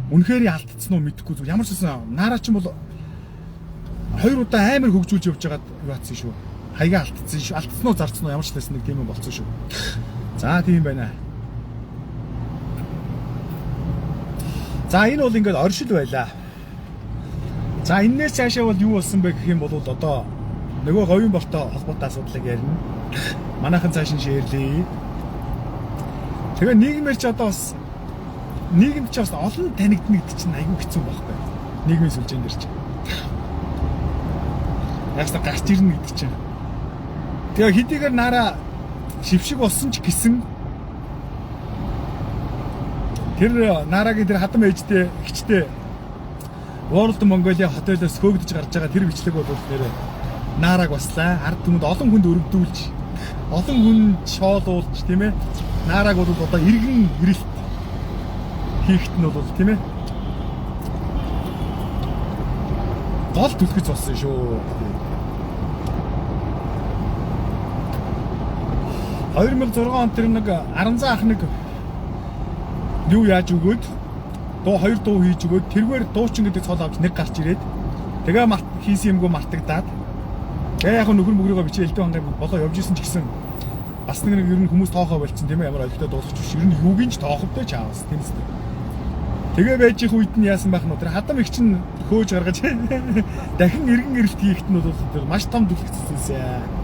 үнэхээр алдсан уу мэдэхгүй зүгээр. Ямар ч байсан Нара ч юм бол 2 удаа амар хөгжүүлж явж байгаад юу атсан шүү. Хаягаа алдсан шүү. Алдсан уу зарцсан уу ямар ч байсан нэг тийм юм болцсон шүү. За тийм байна. За энэ бол ингээд оршил байлаа. За энэс цаашаа бол юу болсон бэ гэх юм бол одоо нөгөө говийн болтой холбоотой асуудлыг ярина. Манайхан цаашин шеэрлээ. Тэгээ нийгмээр ч одоо бас нийгэмд ч бас олон танигдна гэдэг чинь айгүй хэцүү байхгүй. Нийгмийн сүлжээн дээр чинь. Ястаа гарч ирнэ гэдэг чинь. Тэгээ хэдийгээр Нара шившиг болсон ч гэсэн тэр Нарагийн тэр хадам ээжтэй ихчтэй World Mongolia хотелоос хөөгдөж гарч байгаа тэр бичлэг бол нэрээ Нараг баслаа. Ард түмэнд олон хүнд өргөдүүлж, олон хүн шоолуулж, тийм ээ. Нараг бол одоо иргэн ирэлт хийхт нь бол тийм ээ. Гол түлхэж болсон шүү. 2006 онд тэр нэг Аранзаа ах нэг юу яаж өгөөд хоёр дуу хийж өгөөд тэргээр дуучин гэдэг цол авч нэг гарч ирээд тэгээ хийсэн юмгүй мартагдаад тэгээ яг нөхөр мөгрөөгөө бичээ элдв хангай болоо явж исэн ч гэсэн бас нэг ер нь хүмүүс тоохоо болчихсон тийм ээ ямар ойлгохтой дуулах биш ер нь юугийн ч тооховтой чаавс тийм үстэй тэгээ байж их үед нь яасан байх нь тэр хадам их чинь хөөж гаргаж дахин иргэн ирэлт хийхэд нь бол тэр маш том дүлгцсэн.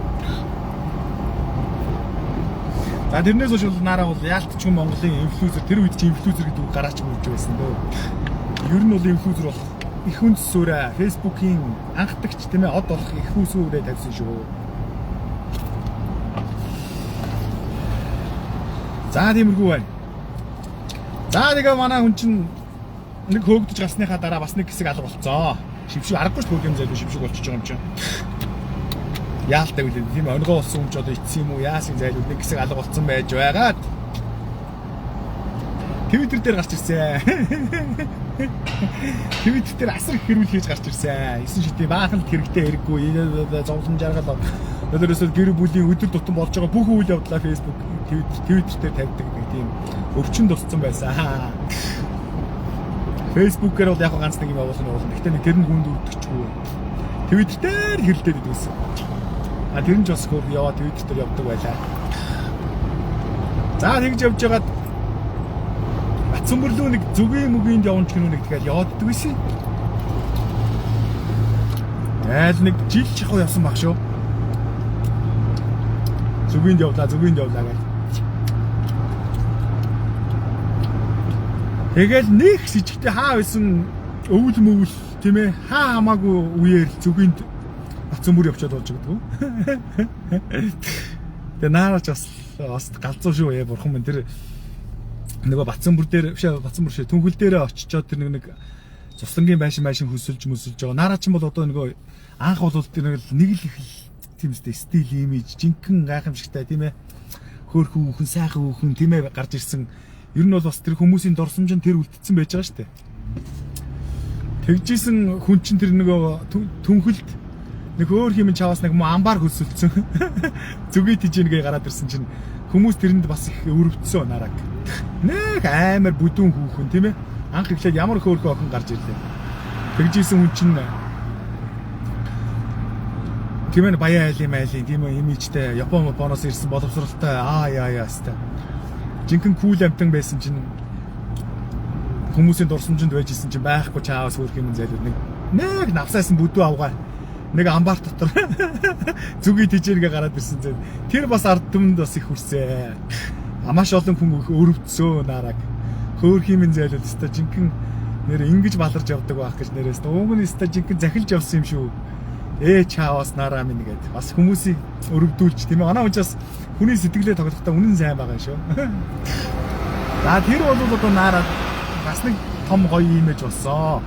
За тэрнээс хойш бол Нараа бол яалтчгүй Монголын инфлюенсер тэр үед чи инфлюенсер гэдэг үг гараач мөрж байсан дөө. Ер нь бол инфлюенсер болох их хүнсөөрэ Facebook-ийн анхдагч тийм ээ од болох их хүнсөөрэ тавьсан шүү. За тиймэрхүү байна. За тэгээ манай хүн чинь нэг хөөгдөж гасныхаа дараа бас нэг хэсэг алга болцоо. Шившиг аргагүй ч хөөх юм зайлгүй шившиг болчихж байгаа юм чинь. Яалтаа үлээ тийм өнгөө болсон юм ч одоо ицсэн юм уу яасан зайлгүй нэг хэсэг алга болцсон байж байгаад. Твиттер дээр гарч ирсэн. Твиттер дээр асар их хэрүүл хийж гарч ирсэн. 9 шидийн бааханд хэрэгтэй хэрэггүй. Зовлон жаргал өдөрөөсөө гэр бүлийн өдөр тутам болж байгаа бүх үйл явдлаа Facebook, Twitter дээр тавьдаг нэг тийм өвчин тусцсан байсан. Facebook-ээр бол яг ганц нэг юм явуулна. Гэхдээ нэг тэр нь хүнд үрдэгчгүй. Twitter дээр хэрэлдээд идвэсэн. А тэр нь ч бас хөр яваа Twitter дээр явдаг байлаа. За тэгж явж байгаад Батцамбар руу нэг зүгийн мөгийн явж гинүү нэг тэгэл явааддаг байсан. Айл нэг жил чихөө явсан баг шүү. Зүгийн явлаа гэж. Тэгэл нэг сижигтэй хаа байсан өвөл мөвөл тийм ээ хаа хамаагүй үеэр зүгинд Батцамбар явчаад болж байгаа дгүй. Тэгээ наарч бас галзуу шүү ээ бурхан минь тэр нөгөө Батцамбар дээр биш Батцамбар шиг түнхэл дээр очичоод тэр нэг цуслангийн байшин хөсөлж байгаа. Наараа ч юм бол одоо нөгөө анх бол тэр нэг л их тийм үстэй стил имиж жинхэнэ гайхамшигтай тийм ээ хөөрхөн хүүхэн сайхан хүүхэн тийм ээ гарч ирсэн. Ер нь бол бас тэр хүмүүсийн дурсамж нь тэр үлдсэн байж байгаа шүү дээ. Тэгжсэн хүн чинь тэр нөгөө түнхэлд нэг өөр хэмээн чаваас нэг амбар хөсөлдсөн. Зүгий тижингээ гараад ирсэн чинь хүмүүс тэрэнд бас их өрөвдсөн нараг. Нэг амар бүдүүн хүүхэн тийм ээ. Анх ихлээр ямар хөөрхөн охин гарч ирлээ. Тэгжсэн хүн чинь тийм ээ баяа айлын тийм ээ имижтэй Японоос ирсэн боловсралтай яа хэвээр. Жинхэнэ кул амтан байсан чинь хүмүүсийн дурсамжинд байж исэн чинь байхгүй чаавас хөөрх юм зайлууд нэг навсаасан бүдүү авгаа нэг амбар дотор зүгийн тижээргээ гараад ирсэн зэ. Тэр бас ард түмэнд бас их хүрсэн. Маш олон хүн өрөвдсөн нараг. Хөөрх юм зайлууд өстой жинхэнэ нэр ингэж баларж явдаг байх гэж нэрээс ууг нь өстой жинхэнэ захилж явсан юм шүү. Чаавас нараа минь гээд бас хүмүүсийг өрөвдүүлж тийм ээ. Манай хүн ч бас хүний сэтгэлээ тоглохдоо үнэн сайн байгаа шүү. За тэр бол одоо нараад бас нэг том гоё имиж болсон.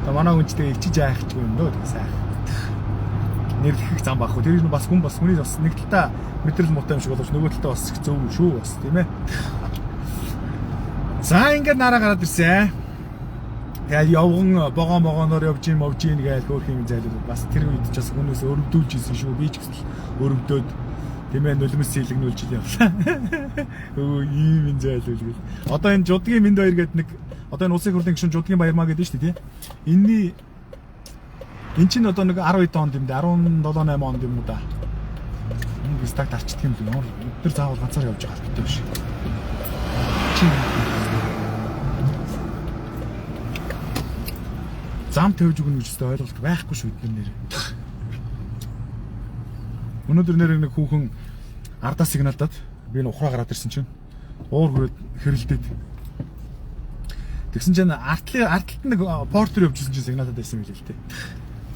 Манай хүн ч тэгээ ичиж айхчихгүй юм дөө тэгээ сайн. Нэрлэх зам баггүй. Тэр нь бас хүн бас хүний бас нэг талаа мэдрэл муутай юм шиг боловч нөгөө талаа бас зөв шүү бас тийм ээ. За ингээд нараа гараад ирсэн. Тэгээ явган богооноор явж ийн гээл хөөх юм зайлууд бас тэр үед ч бас хүмүүс өрөвдүүлж исэн шүү. Би ч гэсэн өрөвдөөд тийм ээ нулимс сэлгнүүлж явлаа. Өө ийм юм зайлууд гэл. Одоо энэ жудгийн минд баяр гэдэг нэг одоо энэ улсын хурлын гишүүн жудгийн баяр маа гэдэг нь шүү дээ тийм. Эн чинь одоо нэг 12 онд юм дээ 17 8 онд юм уу да. Энэ стагт арчдаг юм л өдөр заавал ганцаар явж байгаа гэдэг биш. Чи зам тавьж өгнө гэж өстой ойлголт байхгүй шүү дээ нэр. Өнөөдөр нэр нэг хүүхэн ардаа сигналдаад би энэ ухраа гараад ирсэн чинь уур хүрээд хэрэлдээд. Тэгсэн чинь артлт нэг портер явуулсан чинь сигналдаад байсан юм л л дээ.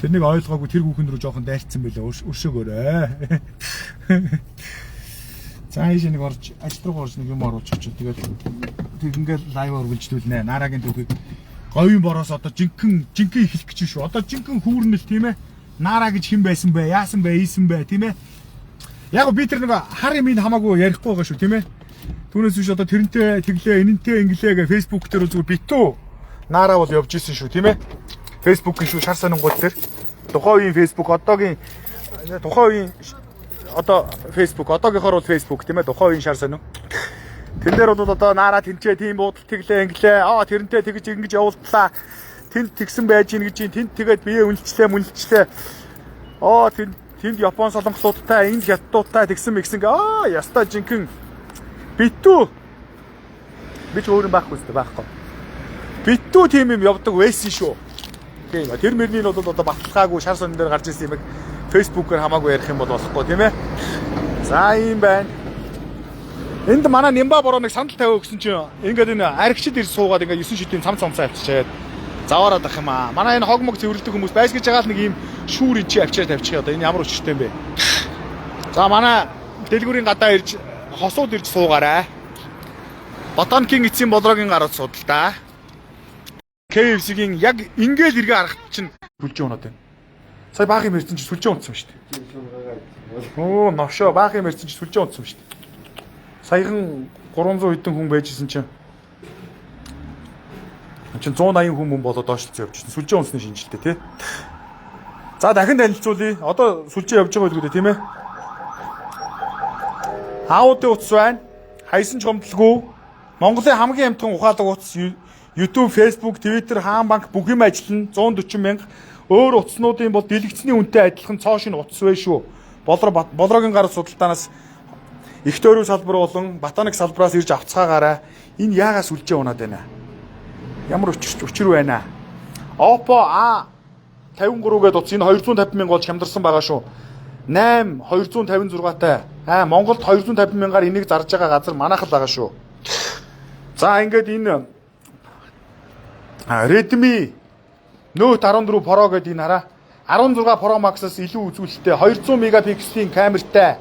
Тэр нэг ойлгоогүй тэр хүүхэн рүү жоохон дайрцсан байлаа өршөөгөөрэй. За ийш нэг орж ажил руу орж нэг юм оруулж очив. Тэгээд ингээд лайв үргэлжлүүлнэ. Нарагийн түүхийг говийн бороос одоо жинхэнэ эхлэх гэж шүү. Одоо жинхэнэ хүүрнэл тийм ээ. Наараа гэж хэн байсан бэ? Яасан бэ? Ийсэн бэ? Тийм ээ. Яг би тэр нэг хар юм хамаагүй ярихгүй байгаа шүү, тийм ээ. Түүнээс биш одоо тэрнтэй тэглээ, энэнтэй инглээ гэ Facebook дээр зүгээр битүү наараа бол явж исэн шүү, тийм ээ. Facebook шүү шар сонингууд дээр. Тухайн үеийн Facebook, одоогийн тухайн үеийн одоо Facebook, одоогийнхоор бол Facebook тийм ээ. Тухайн үеийн шар сонин. Тэн дээр бол одоо наараа тэнцээ тийм буудал тэглээ инглээ. Тэрнтэй тэгж ингэж явуултлаа. Тэнд тэгсэн байж ийн гэж тэнд тэгээд бие үнэлчлээ. Тэнд Япон солонгосуудтай, энд хятадуудтай тэгсэн ястаа жинхэнэ битүү. Би ч өөр юм байхгүй үстэй байхгүй. Битүү тийм юм явдаг байсан шүү. Тийм. Тэр мөрний нь бол одоо баталгаагүй шар сонин дээр гарч ирсэн юм Facebook-оор хамаагүй ярих юм бол болохгүй тийм ээ. За ийм байна. Энд манай Нимба бороо нэг сандал тавиа өгсөн чинь ингээд энэ аригчд ирж суугаад ингээд 9 шидийн цамцаа авчичаад заваараад ах юм аа. Манай энэ хог мог цэвэрлдэг хүмүүс байж гэж байгаа л нэг ийм шүүр ичи авчираа тавьчих одоо энэ ямар өчтэй юм бэ? За манай дэлгүүрийн гадаа ирж хосууд ирж суугаарай. Ботаникийн эцсийн болоогийн гарууд судалдаа. KFC-гийн яг ингээд эргээ харах чинь сүлжээ унаад байна. Сая баахан мэрсэн чи сүлжээ унтсан шүү дээ. Оо, новшоо баахан мэрсэн чи сүлжээ унтсан шүү дээ. Саяхан 300 хэдэн хүн байжсэн чинь 180 хүн болоод доошлцсон явчихсан. Сүлжээ унсны шинжилтэй тий. За дахин танилцуулъя. Одоо сүлжээ явж байгаа гэдэг үү тийм ээ. Аудио утас байна. Хайсан ч гомдлгүй. Монголын хамгийн амтхан ухаалаг утас YouTube, Facebook, Twitter, хаан банк бүх юм ажиллана. 140 мянга. Өөр утаснуудын бол дэлгэцний үнэтэй адилхан цоо шин утас вэ шүү. Болрогийн гар судалтаанаас их тойрог салбар болон Ботаник салбараас ирж авцгаагаараа энэ яагаас сүлжээ унаад байна. Ямар учир байна. Oppo A53 гэдэг утас энэ 250 мянга болж хямдарсан байгаа шүү. 8 256-тай. Монголд 250 мянгаар энийг зарж байгаа газар манайх л байгаа шүү. За ингээд энэ Redmi Note 14 Pro гэдэг энэ хараа 16 Pro Max-аас илүү үзүүлэлттэй 200 мегапикселийн камертай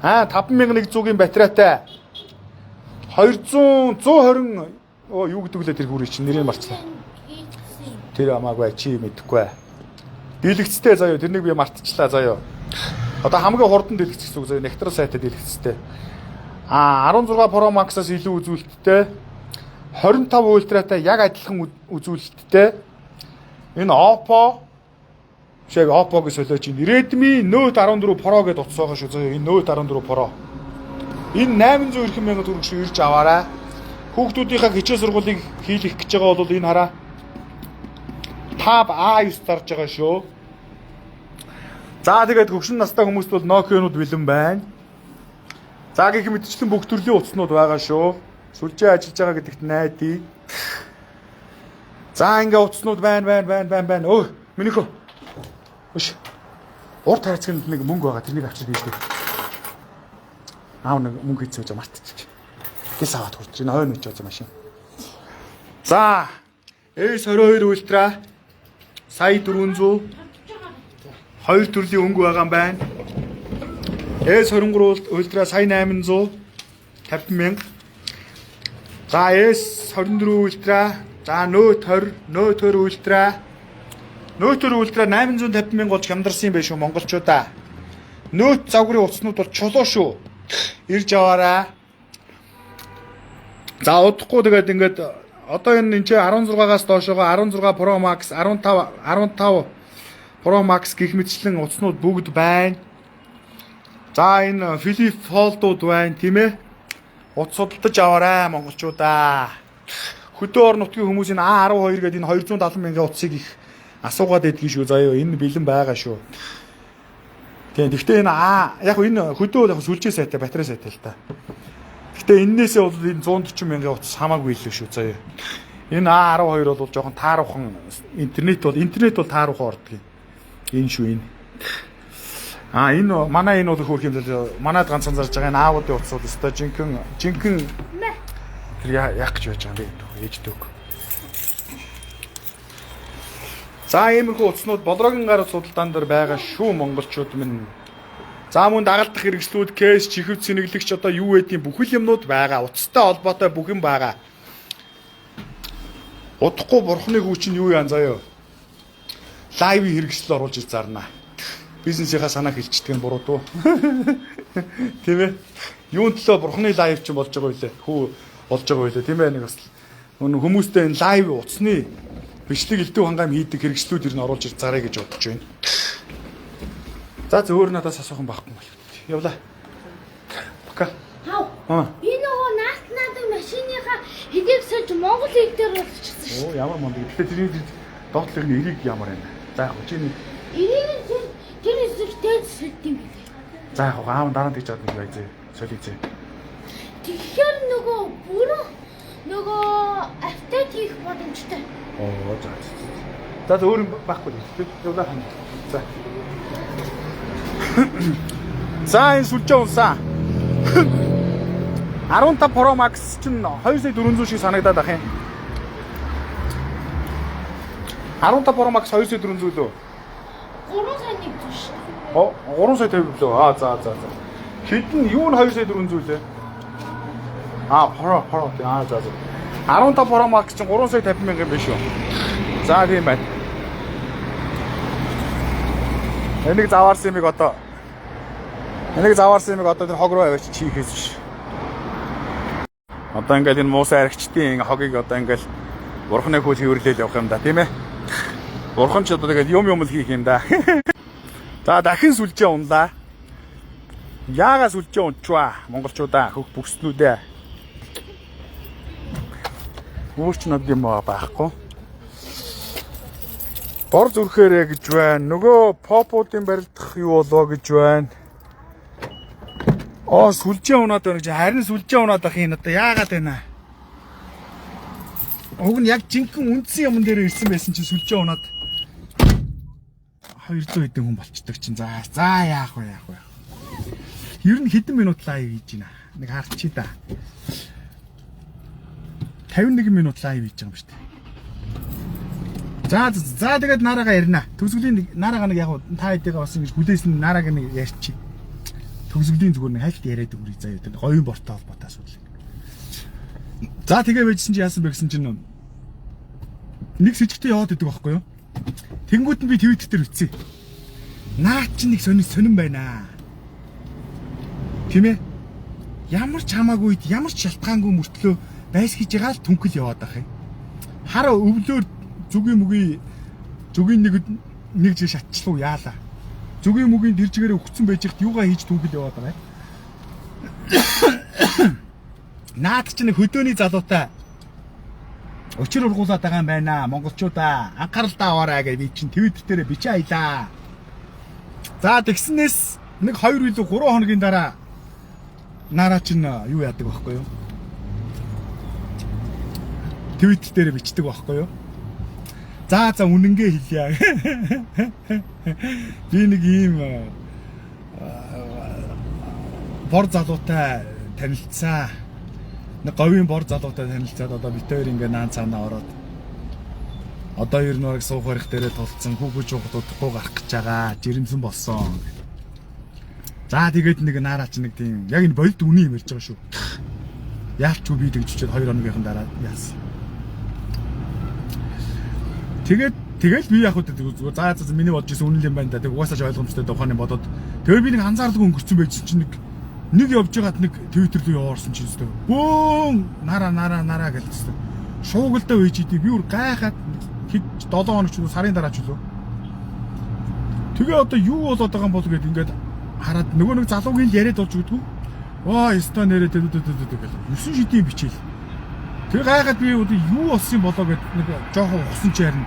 5100-ийн батарейтай 120 юу гэдэг лээ тэр хүрээ чинь нэрийг марцлаа. Тэр амаагүй чи мэдэхгүй. Дэлгэцтэй заяа тэрнийг би мартчихлаа заяа. Одоо хамгийн хурдан дэлгэц гэсэн үг заяа Nectar сайтай дэлгэцтэй. 16 Pro Max-аас илүү үзүүлэлттэй 25 ультратай яг адилхан үзүүлэлттэй. Энэ Oppo шиг Oppo-г солиоч энэ Redmi Note 14 Pro гэдэг утас байгаа шүү заяа. Энэ Note 14 Pro. Энэ 890 мянга төгрөг шүү ирж аваарай. Хүүхдүүдийнхээ хичээл сургуулийг хийлгэх гэж байгаа бол энэ хараа Tab A9 зарж байгаа шүү. За тэгээд хөгшин настай хүмүүст бол Nokia-нууд бэлэн байна. За гэх мэтчлэн бүх төрлийн утаснууд байгаа шүү. Сүлжээ ажиллаж байгаа гэдэгт найдаа. За ингээ утаснууд байна. Өө, минийхөө. Өш. Урт хайцганд нэг мөнгө байгаа. Тэрнийг авчиж биелээ. Нэг мөнгө хийцээж мартчих. Тэс аваад хурж. Энэ хойно үуч байгаа машин. За, S22 Ultra сая 400 хоёр төрлийн өнгө байгаа юм байна. S23 Ultra сая 850 мянга. За S24 Ultra, за Note 20 Ultra 850 мянга болж хямдарсан юм байна шүү монголчуудаа. Note загварын утаснууд бол чулуу шүү. Ирж аваарай. За удахгүй тэгээд ингээд одоо энэ чинь 16-аас доошоо 16 Pro Max, 15 Pro Max гэх мэтчлэн утаснууд бүгд байна. За энэ Flip Fold-ууд байна тийм ээ. Утас судалдаж аваарай монголчуудаа. Хөдөө орон нутгийн хүмүүсийн A12 гэдэг энэ 270 мянган утсыг их асуугаад байдгийн шүү заяа. Энэ бэлэн байгаа шүү. Тийм. Гэхдээ энэ яг энэ хөдөө сүлжээ сайтай, батарей сайтай л та. Гэхдээ эннээсээ бол энэ 140 мянган утас хамаагүй илүү шүү заяа. Энэ A12 бол жоохон тааруухан интернет бол тааруухан ордог юм. Энэ шүү энэ. Энэ манай энэ бол хөөх юм л манайд ганцхан зарж байгаа энэ аавуудын утас бол өстой жинхэнэ тэр яах гэж байж байгаа юм бэ? Ээж дөг. За иймэрхүү утаснууд болрогийн гар судалдаан дээр байгаа шүү монголчууд минь. За мөн дагалдах хэрэгслүүд, кейс, чихэв цэнэглэгч одоо юу байдгийг бүхэл юмнууд байгаа. Утастай холбоотой бүх юм байгаа. Удахгүй бурхны хүү чинь юу яан заяа. Лайв хэрэгсэл оруулж ир зарнаа. Бизнесийнхаа санаа хэлчихдэг нь буруу дөө. Тийм ээ. Юун төлөө бурхны лайв ч болж байгаа байлээ. Хүү болж байгаа байлээ. Тийм ээ нэг бас хүмүүстэй энэ лайв утасны бичлэг элдв хангаам хийдэг хэрэгслүүд ер нь оруулж ир зараа гэж бодож байна. За зөөр надаас асуухан байхгүй юм байна. Явлаа. Пока. Энэ нөгөө наадах машиныхаа хэдийг сольж Монгол хэл дээр болчихсон шүү. Оо ямар монд. Гэхдээ тэрний доотлогын эрийг ямар байна. За яг чи эрийг тэр эсрэгтэй сольдсон юм. За яг аав дараа нь тэгж чадна бай зэ. Солио зэ. Тэгэхээр нөгөө автод хийх боломжтой. Оо за. За өөр байхгүй. Явлаа. За. За энэ сүлжээ унсаа. 15 Pro Max чинь 2400 шиг санагдаад ах юм. 15 Pro Max 2400 лөө. 3 сая нэг биш. 3 сая 50 лөө. За. Хэдэн юу нь 2 сая 400 лээ. Про. За. 15 Pro Max чинь 3 сая 50 мянган биш үү? За тийм байна. Энийг заваарсан юмыг одоо тэр хог руу аваач чихээс биш. Одоо ингээд энэ муусаа аригчдын хогийг одоо ингээд бурхны хөл хөвөрлөөл явах юм да, тийм ээ. Бурхан ч одоо тэгээд юм л хийх юм да. За дахин сүлжээ унлаа. Яага сүлжээ унчваа монголчуудаа хөх бүкснүүдээ. Өөрчнод юм байхгүй. Бор зүрхээрээ гэж байна. Нөгөө попуудын барилдах юу болоо гэж байна. Сүлжээ унаад байна гэж. Харин сүлжээ унаад ах юм одоо яагаад байна? Уг нь яг жинхэнэ үндсэн юм дээр ирсэн байсан чинь сүлжээ унаад 200 хэдэн хүн болчдөг чинь. За яах вэ? Ер нь хэдэн минут лайв хийж байна. Нэг харчи да. 51 минут лайв хийж байгаа юм шүү дээ. За тэгээд нараагаа ярина. Төгсгөлийн нараагаа нэг яг та хэдийгээ бас ингэж хүлээсэн нарааг нэг ярьчих. Төгсгөлийн зүгээр нэг хайлт яриад өгөрий заяа. Тэгээд говийн бортой холбоотой асуудал. За тэгээ байжсэн чи яасан бэ гэсэн чинь нэг сэжигтэй яваад идэг байхгүй юу? Тэнгүүд нь би твиттер дээр үтсэ. Наа чи нэг сонирн байна. Тийм ээ. Ямар ч хамаагүй ямар ч шалтгаангүй мөртлөө байс хийж байгаа л түнхэл яваад ах юм. Хараа өвлөөр зүгийн нэг жиг шатчлуу яалаа. Зүгийн мүгийн тэр чигээрээ өгцөн байж ихт юугаа хийж түнхэл яваад байгаа юм. Наад чи нэг хөдөөний залуутай өчир ургуулад байгаа юм байна. Монголчуудаа анхааралтай аваарай гэж би чинь твиттер дээр бичээ аялаа. За тэгснээс нэг 2 илүү 3 хоногийн дараа нараа чинь юу яадаг байхгүй юу? Твиттер дээр бичдэг байхгүй юу? За үнэнгээ хэлье. Би нэг ийм бор залуутай танилцсан. Нэг говийн бор залуутай танилцаад одоо бит хоёр ингээ наан цаанаа ороод одоо ер нь баг суух барих дээрээ тулцсан хүүхэж удахгүй гарах гэж байгаа. Жирэмсэн болсон. За тэгээд нэг нараа ч нэг тийм яг энэ болд үний юм ярьж байгаа шүү. Яалч би тэгжчихэд 2 хоногийнхан дараа яасан. Тэгээд би яг үгүй зүгээр за миний бодож ирсэн үнэн юм байна да. Тэг угаасаа ч ойлгомжтой ухааны бодоод тэгээд би нэг анзаарлгүй өнгөрцөн байжсэн чинь нэг явж байгаад нэг твиттер рүү яваарсан чинь өстой. Бөөн нараа гэлсэн. Шуугалдаа үйж идэв би бүр гайхаад хэд 7 хоног ч сарын дараа ч үлээ. Тэгээ одоо юу болоод байгаа юм бол гээд ингээд хараад нөгөө нэг залуугийн яриад болж өгдөг. Ёстой нэрээ гэл 9 шидийн бичээл. Тэгээ гайхаад би одоо юу болсон болоо гэд нэг жоохон ухсан ч харин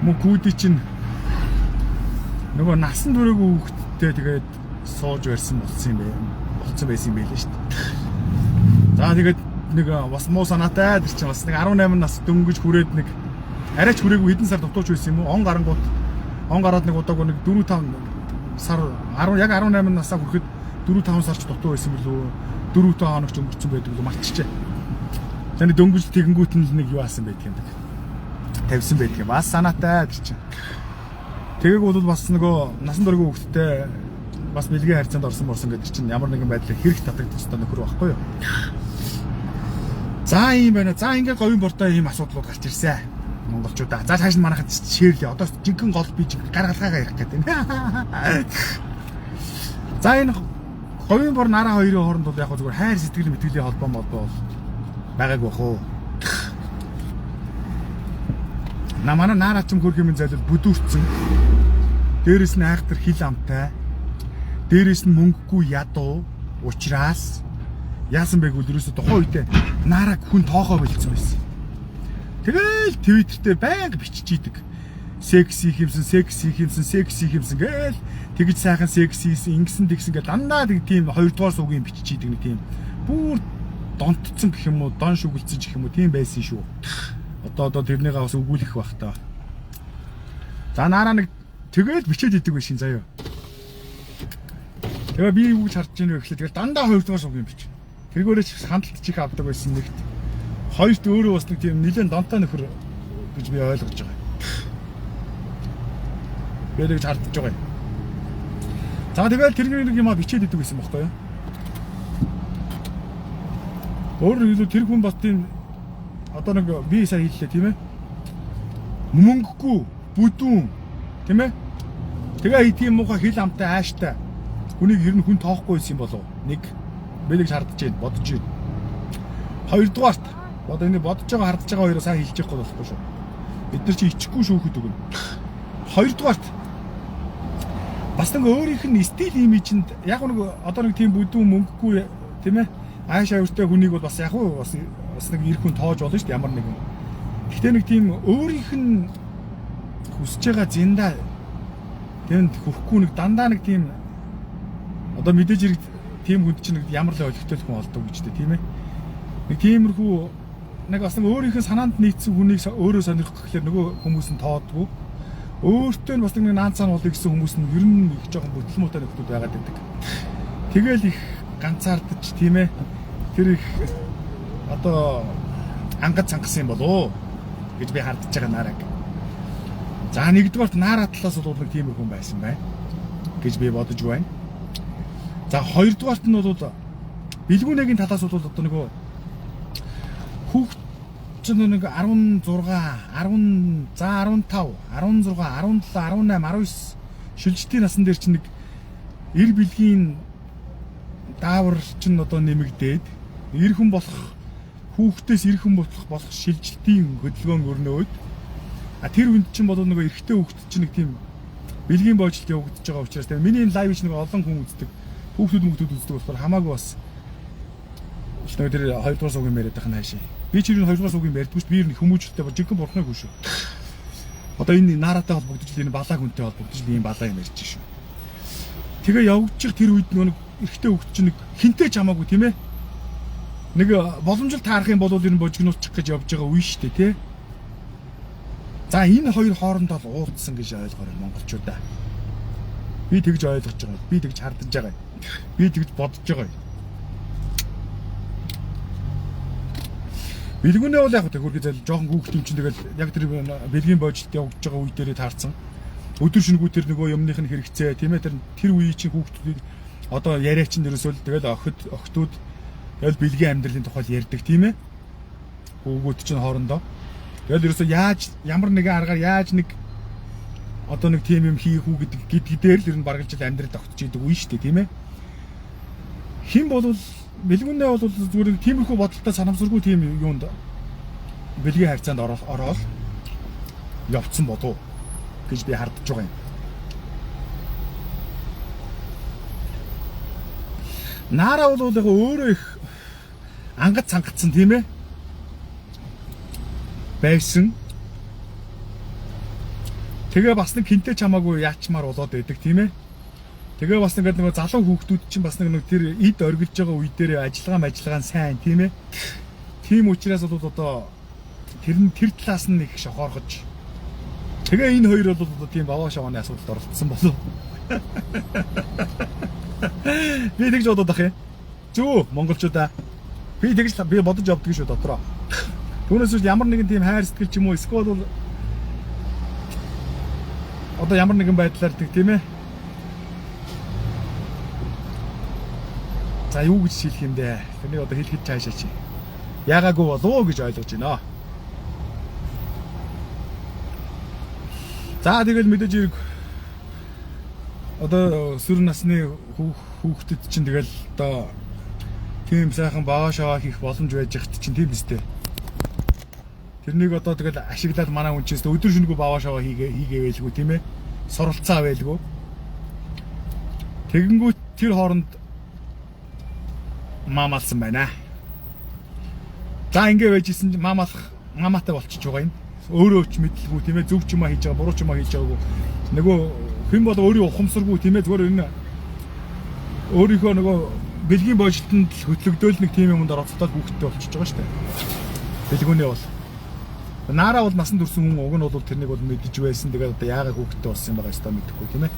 мөн күүди чинь нөгөө насан туршаагүй хүүхдтэй тэгээд сууж барьсан болсон байсан юм байл шүү дээ. За тэгээд нэг бас муу санаатай тэр чинь бас нэг 18 нас дөнгөж хүрээд нэг арайч хүрээгүй хэдэн сар дутууч байсан юм уу? Он гараад нэг удаагүй нэг 4-5 сар яг 18 насаа хүрэхэд 4-5 сарч дутуу байсан билүү? 4-5 хоног ч өнгөрцөн байдаг л мартчихжээ. Тэний дөнгөж тэгэнгүүт нь нэг юу аасан байдаг юм даа. Тавьсан байдаг. Бас санаатай тэр чинь. Тэгээг бол бас нөгөө насан туршаагүй хүүхдтэй бас бэлгийн харьцаанд орсон гэдэг чинь ямар нэгэн байдлаар хэрэг татдаг тустай нөхөр байхгүй юу? За юм байна. За ингээд говийн бортой ийм асуудлууд гарч ирсэн. Монголчуудаа. За цааш нь манайхад ширлээ. Одоо жинхэнэ гол би гаргалгаагаа ярих гэдэг юм. За энэ говийн бор нараа хоёрын хооронд бол яг зүгээр хайр сэтгэл мэтгэлийн холбоо бол байгаагүй бах уу? Манай нараа ч хөрх юм зайлвал бүдүүрцэн. Дээрээс нь айхтар хил амтай. Дээрээс нь мөнгөгүй ядуу учраас яасан байг үлрээс тухайн үедээ нараа хүн тоохоо болцсон байсан. Тэгэл твиттер дээр байнга бичиж идэг. Секси хэмсэн гээл тэгж сайхан сексисэн ингэсэн тэгсэн гээл дандаа тийм 2 дугаар суугийн бичиж идэг нэг тийм бүр донтцсон гэх юм уу дон шүглцэн гэх юм уу тийм байсан шүү. Одоо тэрнийгээ бас өгүүлэх бах та. За нараа нэг тэгэл бичээд идэг байшин заяа. Тэгээ би юу гэж харж байна вэ гэхлээр тэгэл дандаа 2 дугаар суугийн бич. Тэргээрээ хандлт чих авдаг байсан нэгт. Хоёрт өөрөө бас нэг тийм нэлээд донтой нөхөр гэж би ойлгож байгаа. Би тэгж хардж байгаа юм. За тэгэл тэр нэг юм бичээд идэв гэсэн байхгүй юу? Өөрөөр хэлбэл тэр хүн бас тийм одоо нэг би сая хэллээ тийм ээ. Мөнгөгүй, бүдүүн тийм ээ. Тэгээ тийм муухай хил амтай ааштай. Хүнийг ер нь хүн тоохгүй байсан юм болов. Нэг би нэг шаардж байна, бодож байна. Хоёрдугаарт одоо энэ бодож байгаа хардж байгаа хоёроо сайн хэлж явахгүй болохгүй шүү. Бид нар чи ичихгүй шүүхэд өгнө. Хоёрдугаарт бас нэг өөрийнх нь стил имижэнд яг нэг одоо нэг тийм бүдүүн мөнгөгүй тийм ээ. Ааш авиртай хүнийг бол бас яг уу бас нэг ирэх хүн тоож болно шүү дээ ямар нэгэн. Гэхдээ нэг тийм өөрийнх нь хүсэж байгаа зэндаа тэнд хүрхгүй нэг дандаа нэг тийм одоо мэдээж хэрэг тийм хүнд чинь ямар л олигтой хүн олдог гэж дээ тийм ээ. Нэг тиймэрхүү нэг бас нэг өөрийнх нь санаанд нийцсэн хүнийг өөрөө сонирх гэхлээр нөгөө хүмүүс нь тоодгүй. Өөртөө нь бас нэг наанцаан болъё гэсэн хүмүүс нь ер нь их жоохон бүтлэн муутай нөхдөд байгаад байдаг. Тэгэл их ганцаардаж тийм ээ. Тэр их одоо ангад цангасан юм болоо гэж би хардж байгаа нараг. За нэгдүгээрт наара талаас бол нэг тийм хүн байсан байна гэж би бодож байна. За хоёрдугаарт нь бол бэлгүүнээгийн талаас бол одоо нөгөө хүүхд чинь нэг 16, 10, за 15, 16, 17, 18, 19 шилжилтийн насн дээр чинь нэг эр бэлгийн даавар чинь одоо нэмэгдээд эр хүн болох хүүхдээс эр хүн болох шилжилтийн хөдөлгөөн өрнөөд тэр үнд чинь бол нөгөө эрэгтэй хүүхд чинь нэг тийм бэлгийн боожлт явагдаж байгаа учраас тийм миний энэ лайв чинь нэг олон хүн үздэг хүүхдүүд үздэг болохоор хамаагүй бас тэр 2 дугаар суугийн яриад байх нь хаашаа. Би ч 2 дугаар суугийн ярьдгүй шүү. Би ер нь хүмүүжлтэй бол жинхэнэ бурхныг хүү шүү. Одоо энэ наратай холбогдож энэ балаа хүнтэй холбогдож би энэ балаа юм ярьж шүү. Тэгээ явагдчих тэр үед нэг эрэгтэй хүүхд чинь нэг хинтэй ч хамаагүй тийм ээ. Нэг боломжтой таарах юм бол ер нь божигнуулчих гэж явж байгаа үе шүү дээ тий. За энэ хоёр хоорондоо л уулзсан гэж ойлгоорой монголчуудаа. Би тэгж ойлгож байгаа. Би тэгж хардж байгаа. Би тэгж бодож байгаа. Бэлгүүнээ бол яг хөргий зал жоохон хүүхд юм чинь тэгэл яг тэр бэлгийн боожлт явагдаж байгаа үе дээрээ таарсан. Өдөр шөнөгүй тэр нөгөө юмных нь хэрэгцээ тийм ээ тэр үеийн чинь хүүхдүүдийг одоо яриач нь ерөөсөө тэгэл охтууд тэгэл бэлгийн амьдралын тухай ярьдаг тийм ээ. Хүүгүүд чинь хоорондоо тэгэл ерөөсөө яаж ямар нэгэн аргаар яаж нэг одоо нэг тийм юм хийх үү гэдгээр л ер нь баргалж амьдрал тогтож идэг үе шүү дээ тийм ээ. Хин болвол бэлгүүнээ бол зүгээр тиймэрхүү бодолтой санамсаргүй тийм юунд бэлгийн харьцаанд ороод явцсан болов гэж би хардж байгаа юм. Наара бол яг өөрөө их ангад цангацсан тийм ээ байсан. Тэгээ бас нэг хинтэй ч хамаагүй яачмаар болоод байдаг тийм ээ. Тэгээ бас ингээд нэг залуу хүүхдүүд чинь бас нэг тэр эд оргилж байгаа үе дээр ажиллагаа сайн тийм ээ. Тийм учраас бол одоо тэр талаас нь их шохоорхож. Тэгээ энэ хоёр бол одоо тийм баваа шавааны асуудалд оролцсон болов. Би тэгж бодоод ах юм. Зүү монголчуудаа. Би тэгж би бодож явдаг шүү дотроо. Түүнээс ямар нэгэн тийм хайр сэтгэл ч юм уу эсвэл бол одоо ямар нэгэн байдлаар тийм ээ. За юу гэж хэлэх юм бэ? Тэнийг одоо хэлэхэд цаашаа чи. Яагаагүй болов гэж ойлгож байна. За тэгэл мэдээж хэрэг одоо сүр насны хүүхдэд чинь тэгэл одоо тийм сайхан баа шаваа хийх боломж байж хат чинь тийм үстэй. Тэрнийг одоо тэгэл ашиглаад манай хүн чинь өдөр шөнөгүй баа шаваа хийгээвэлгүй тийм ээ. Суралцаа байлгүй. Тэгэнгүүт тэр хооронд маамалсан байна. За ингэ байжсэн маамаатай болчихж байгаа юм. Өөрөө ч мэдлгүй тийм ээ зөв ч юм а хийж байгаа, буруу ч юм а хийж байгаагүй. Нөгөө хэн бол өөрийн ухамсаргүй тийм ээ зүгээр энэ өөрийнхөө нөгөө бэлгийн боожлтод хөтлөгдөөл нэг тийм юмд оролцоод хүүхдтэй болчихж байгаа шүү дээ. Бэлгүүнээ бол. Наара бол насан турш хүн уг нь бол тэрнийг бол мэдж байсан. Тэгээд одоо яагаад хүүхдтэй болсон юм байгаа ёстой мэдэхгүй тийм ээ.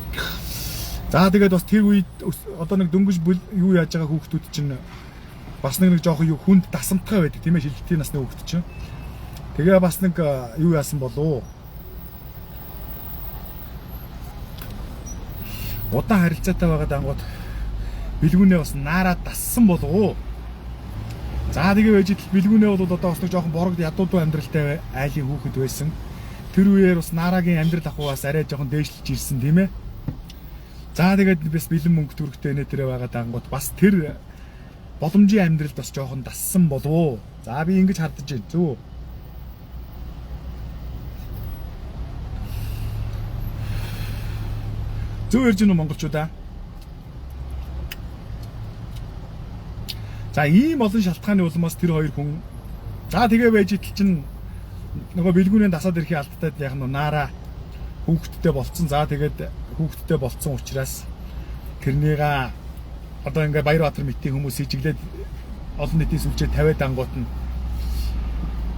За тэгээд бас тэр үед одоо нэг дөнгөж юу яаж байгаа хүүхдүүд чинь бас нэг жоохон юу хүнд дасамтгай байдаг тийм ээ шилжилтийн насны хүүхд чинь. Тэгээ бас нэг юу яасан болов. Удаан харилцаатай байгаад ангууд бэлгүүнээ бас наараа дассан болов уу? За тэгээ байж идэл бэлгүүнээ бол одоо бас нэг жоохон борогд ядуудуу амьдралтай айлын хүүхэд байсан. Тэр үеэр бас наарагийн амьдрал ахуйгаас арай жоохон дээшлж ирсэн тийм ээ. За тэгээд бас бэлэн мөнгө төрхтэй нэ тэрэ байгаад ангууд бас тэр боломжийн амьдралд бас жоохон дассан болов уу? За би ингэж хардаж байна зү. Зөв ярьж гэнэ монголчуудаа. За ийм олон шалтгааны улмаас тэр хоёр хүн за тэгээ байж идэл чинь нөгөө бэлгүүнээ дасаад ирэхий алдтаад яг нь наараа хүүхэдтэй болцсон. За тэгээд хүүхэдтэй болцсон учраас тэрнийга одоо ингээ Баярбаатар мэтийн хүмүүс ижиглээд олон нийтийн сүлжээ тавиад ангууд нь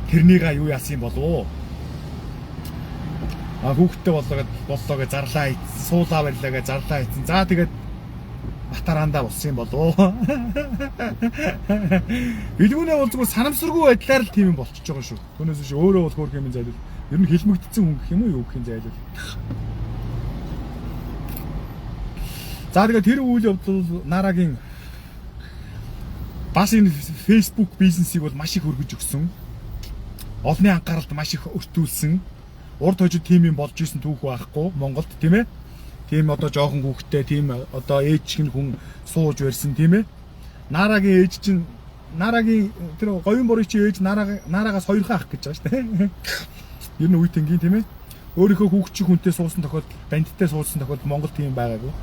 тэрнийга юу яасан болов уу? Хүүхэдтэй боллоо гэж зарлаа хийсэн, суулаа барилаа гэж зарлаа хийсэн. За тэгээд Батараандаа болсон юм болов уу? Бэлгүүнээ бол зүгээр санамсаргүй байдлаар л тийм юм болчихж байгаа шүү. Түүнээс биш өөрөө бол хөөх юм зайлуул. Ер нь хилмигдсэн хүн гэх юм уу юу гэх юм зайлуул. За тэгээд тэр үйл явдал наарагийн бас энэ Facebook бизнесийг бол маш их өргөж өгсөн. Олонний анхааралд маш их өртүүлсэн. Урд хожид тийм юм болж исэн түүх байхгүй Монголд тийм ээ. Тийм одоо жоохон хүүхдтэй тийм одоо ээж чинь хүн сууж барьсан тийм ээ. Наарагийн ээж чинь наарагийн тэр говийн борыг чи ээж наараагаас хоёрхан ах гэж байгаа шүү дээ. Ер нь үйт энгийн тийм ээ. Өөрийнхөө хүүхчиг хүнтэй суусан тохиолдолд бандтай суусан тохиолдолд Монгол тийм байгаагүй.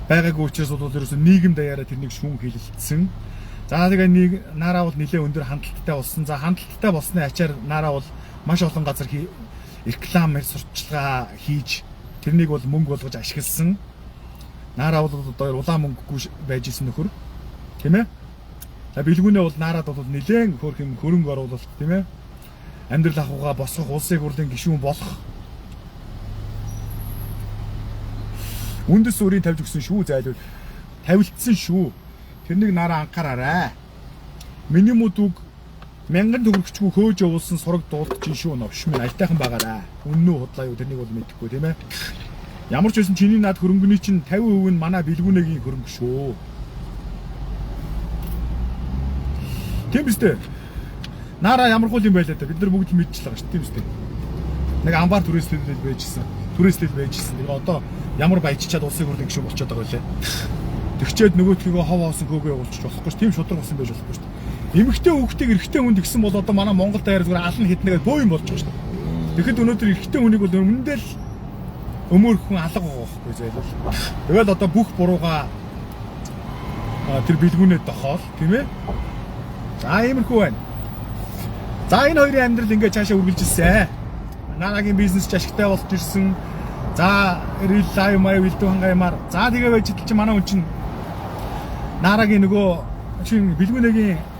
Байгаагүй учраас бол ерөөсөө нийгэм даяараа тэрнийг шүүн хилэлцсэн. За тэгээ нэг наараа бол нэлээ өндөр хандлттай болсон. За хандлттай болсны ачаар наараа бол маш олон газар реклам сурталчилгаа хийж тэрнийг бол мөнгө болгож ашигласан. Наараа бол одоо улаан мөнгөгүй байж исэн нөхөр. Тийм ээ. За бэлгүүнээ бол наарад бол нэлээд хөөх юм хөрөнгө оруулалт тийм ээ. Амьдрал ахуйгаа босгох, улсын хурлын гишүүн болох. Үндэс өрийн тавьж өгсөн шүү зайлуул. Тавилтсан шүү. Тэрнийг наараа анхаараарай. Миний мөдөг 1000 төгрөгчгүй хөөж явуулсан сураг дуулдаж шүү новш минь альтайхан байгаарай. Үнэн үү худлаа юу тэрнийг бол мэдэхгүй тийм ээ. Ямар ч байсан чиний наад хөрөнгөний чинь 50% нь манай бэлгүүнээгийн хөрөнгө шүү. Тийм үстэй. Наараа ямар хул юм байлаа да бид нар бүгд мэдчихлээ шүү тийм үстэй. Нэг амбар түрээслэл байжсэн. Түрээслэл байжсэн. Тэгээ одоо ямар баяжчаад улсын хурлын гишүүн болчиход байгаа вэ? Тэгчээд нөгөөдгөө хов хоосон хөөгөө явуулчих болохгүй шүү. Тийм шудраг болсон байж болохгүй шүү. Эмэгтэй хүүхдийг эрэгтэй хүнд игсэн бол одоо манай Монгол даяар зүгээр алан хитнэгээд бөө юм болж байгаа шүү. Тэгэхэд өнөөдөр эрэгтэй хүнийг бол өмнөдөө л өмөр хүн алга байгаа байхгүй зайлвал. Тэгэл одоо бүх бурууга тэр бэлгүүнээ дохоол тийм ээ. За иймэрхүү байна. За энэ хоёрын амьдрал ингээд цаашаа үргэлжилсэн. Наарагийн бизнес ч ашигтай болж ирсэн. За real life маяг бэлдүү хангаймаар. За тэгээ байж идэл чи манай хүн чинь наарагийн нөгөө чинь бэлгүүнээгийн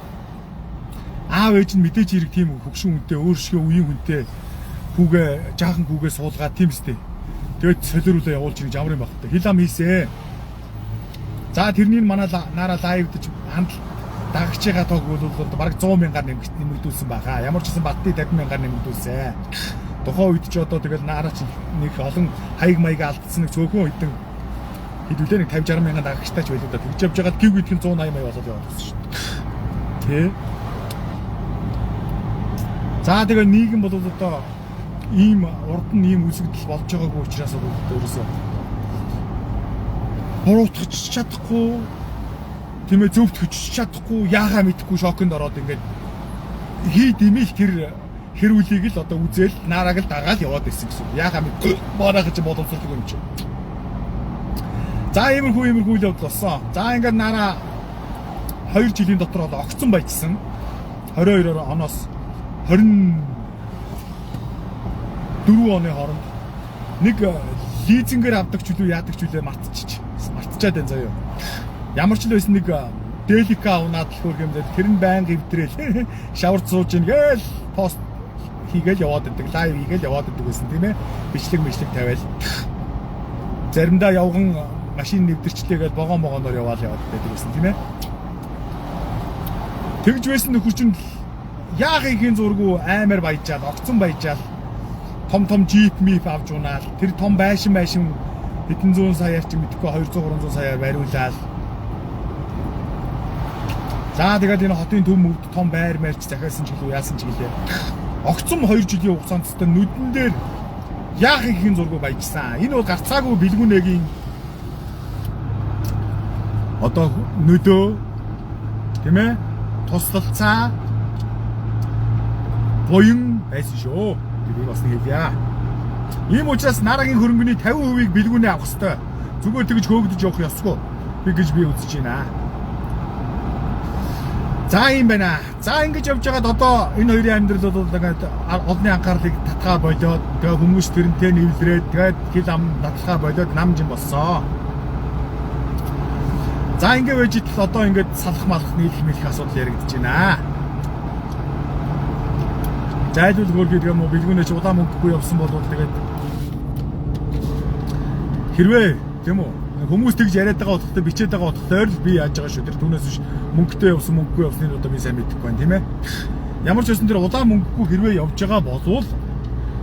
аав ээж нь мэдээж хэрэг тийм хөгшин хүнтэй өөршгөө үеийн хүнтэй хүүгээ жаахан хүүгээ суулгаад тийм үстэй. Тэгээд солируулаа явуулж ирж ямар юм баг та. Хил ам хийсэ. За тэрний манай наараа лайвдж хандл дагагч байгаа тоог бол бараг 100 мянгаар нэмэгдүүлсэн баха. Ямар ч гэсэн баттыг 50 мянгаар нэмэгдүүлсэн. Тухайн үед ч одоо тэгэл наараа ч нэг олон хаяг маяга алдсан нэг цөөхөн хэдэн хэдүүлээ нэг 50 60 мянган дагагчтай ч байлаа да. Тэгж явж байгаад гів гэдг нь 180 маяг болоод яваад байсан шүү дээ. Тэ. За тэгээ нийгэм бол одоо ийм урд нь ийм үзэгдэл болж байгаагүй учраас өөрөөсөө буруутгах чадахгүй тийм ээ зөвхт хүчж чадахгүй яахаа мэдэхгүй шоконд ороод ингээд хий димэл тэр хэрүүлийг л одоо үзэл наарааг л дагаад яваад ирсэн гэсэн. Яахаа мэдэхгүй боорох гэж боломжтой юм чи. За иймэрхүү л болсон. За ингээд наараа 2 жилийн дотор бол огцон баяжсан. 22 оноос 24 оны хооронд нэг лизингээр авдаг ч үлээ яадаг ч үлээ мартчихад байна заяа. Ямар ч л байсан нэг делика унаад л хөрх юм дээр тэр нь байн гівтрээл шаварт сууж ийн гээл пост хийгээл яваад байдаг, лайв хийгээл яваад байдаг гэсэн тийм ээ. Бичлэг тавиал. Заримдаа явган машин нэвтэрчлээгээл богооноор яваад байдаг гэсэн тийм ээ. Тэгж байсан нөхөр чинь яах ихийн зургуу аймаар баяжаад, огцон баяжаад том жип мип авч унаал. Тэр том байшин хэдэн зуун саяар чи мэдхгүй 200 300 саяар бариулаад. За тэгээд энэ хотын төв мөвд том байр мэрч захиалсан ч гэлөө яасан ч гэлээ. Огцом 2 жилийн хугацаанд тест нүдэн дээр яах ихийн зураг баяжсан. Энэ бол гарцаагүй бэлгүүнэгийн одоо нүдөө тийм ээ туслалцаа боён байсан шүү. Би бас нэг хэлье. Ийм учраас нарагийн хөрөнгөний 50%-ийг бэлгүүнээ авах ёстой. Зүгээр тэгж хөөгдөж явах ёсгүй. Би гэж би үзэж байна. За юм байна. За ингэж явж байгаад одоо энэ хоёрын амьдрал бол ингээд олонний анхаарлыг татгаа болоод тэгээ хүмүүс тэрнтэй нэвлэрээд тэгээд хил ам татгаа болоод намжин болсоо. За ингэ байж идэл одоо ингээд салах малах нийлэх мэлэх асуудал яригдэж байна. Зайлуул хөргөд юм уу бэлгүүнээ чи улаан мөнгөгүй явсан бол тэгээд хэрвээ тийм үү хүмүүс тэгж яриад байгаа утгатай бичээд байгаа утгаар л би яаж байгаа шүү. Тэр түүнээс биш мөнгөтэй явсан мөнгөгүй явсныг одоо би сайн мэдэхгүй байна тийм ээ. Ямар ч байсан тэр улаан мөнгөгүй хэрвээ явж байгаа болвол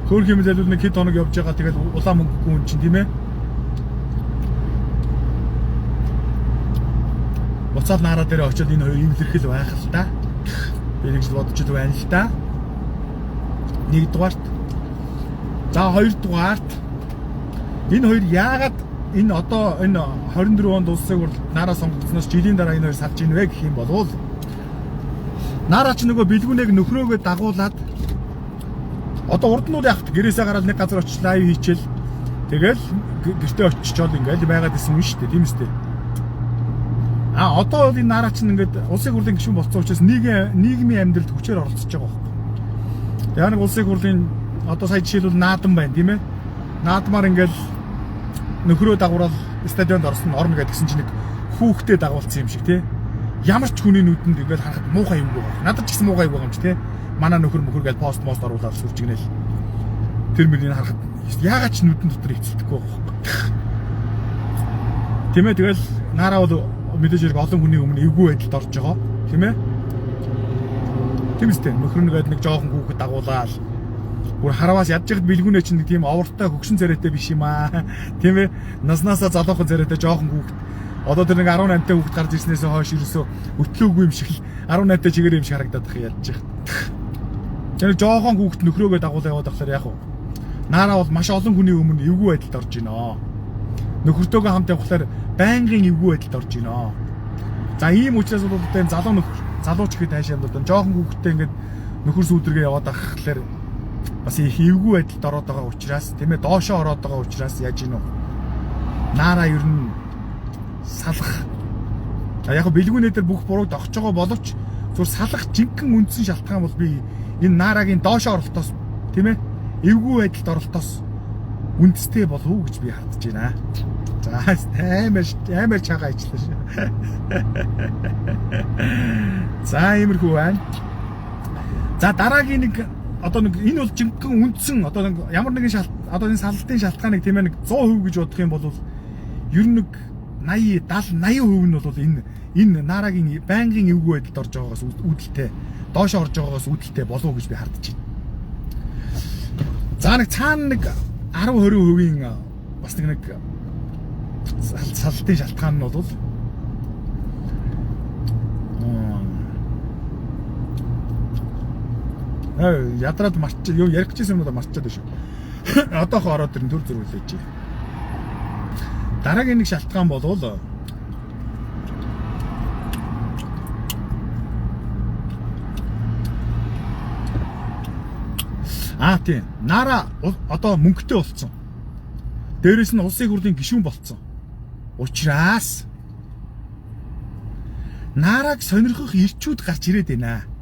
хөөх юм зайлуул нэг хэд хоног явж байгаа тэгээд улаан мөнгөгүй хүн чинь тийм ээ. Буцаад нараа дээр очиод энэ хоёр имлэрхэл байх л та. Би нэг л бодож байна л та. Нэгдүгээрт. За хоёрдугаарт энэ хоёр яагаад энэ одоо энэ 24 онд улсыг нараа сонгогдсноос жилийн дараа энэ хоёр салж ийн вэ гэх юм бол нараа ч нөгөө бэлгүүнийг нөхрөөгөө дагуулад одоо урд нь яахт гэрээсээ гараад нэг газар очиж лайв хийчихэл тэгэл гэртээ очичоод ингээл байгаад исэн юм шүү дээ тийм үстэй. А одоо энэ нараа ч ингээд улсын хурлын гишүүн болцсон учраас нийгмийн амьдралд хүчээр оролцож байгаа байхгүй. Яг нэг улсын хурлын одоо сая жишээлбэл наадам байна тийм ээ. Наадмаар ингээл нөхрөө дагуурал стадионд орно гэдгсэн чинь нэг хүүхдэд дагуулсан юм шиг тий. Ямар ч хүний нүдэнд ингээл харахад муухай юм байна. Надад ч гэсэн муухай байгаа юм чи тий. Манай нөхөр гэж пост оруулаад сүрчгнэл. Тэр мөрийг харахад яагаад ч нүдэн дотор эцэлдэхгүй байгаа юм. Тийм ээ тэгэл нараа бол мэдээж хэрэг олон хүний өмнө эвгүй байдалд орж байгаа тийм ээ. Тийм үстэй нөхөр нэг жоохон хүүхэд дагуулаад бүр хараваас ядж байгаад бэлгүүнээ чинь нэг тийм овортой хөгшин царайтай биш юм аа. Тийм ээ. Наснаасаа залуухан царайтай жоохон хүүхэд. Одоо тэр нэг 18-тай хүүхэд гарч ирснээс хойш ерөөсөө өтлөөгүй юм шиг л 18-тай чигээр юм шиг харагдаад байх ядж байгаа. Тэр нэг жоохон хүүхэд нөхрөөгөө дагуулаа яваад байхлаар яах вэ? Нараа бол маш олон хүний өмнө эвгүй байдалд орж байна. Нөхөртөөгөө хамт явхлаар байнгын эвгүй байдалд орж байна. За ийм учраас бол одоо энэ залууч ихэд хайшаа юм бол жоохон хүүхэдтэй ингээд нөхөр сүйдргээ яваад байхлаар бас их эвгүй байдалд ороод байгаа учраас тийм ээ доошоо ороод байгаа учраас яаж ийн вэ? Нараа ер нь салах. Яг бэлгүүнээ дээр бүх бурууг догч байгаа боловч зүгээр салах жинхэнэ үндсэн шалтгаан бол би энэ нарагийн доошоо оролтоос тийм ээ эвгүй байдалд оролтоос үндэстэй болов уу гэж би хардж байна. За амар чагаа ичлээ шүү. За иймэрхүү байна. За дараагийн нэг одоо нэг энэ бол жинхэнэ үндсэн одоо нэг ямар нэгэн одоо энэ салтын шалтгааныг тийм ээ нэг 100% гэж бодох юм бол ер нь нэг 80% нь бол энэ нарагийн байнгын эвгүй байдалд орж байгаагаас үүдэлтэй доошоо орж байгаагаас үүдэлтэй болов уу гэж би хардж байна. За нэг цаана нэг 10-20% бас нэг салтын шалтгаан нь бол ядраад марч юу ярих гэсэн юм уу марчаад байна шүү. Одоохоо ороод ирэн төр зөрүүлээж. Дараагийн нэг шалтгаан болвол тийм. Нараа одоо мөнгөтэй болцсон. Дээрээс нь улсын хурлын гишүүн болцсон. Учраас нарааг сонирхох ирчүүд гарч ирээд байна.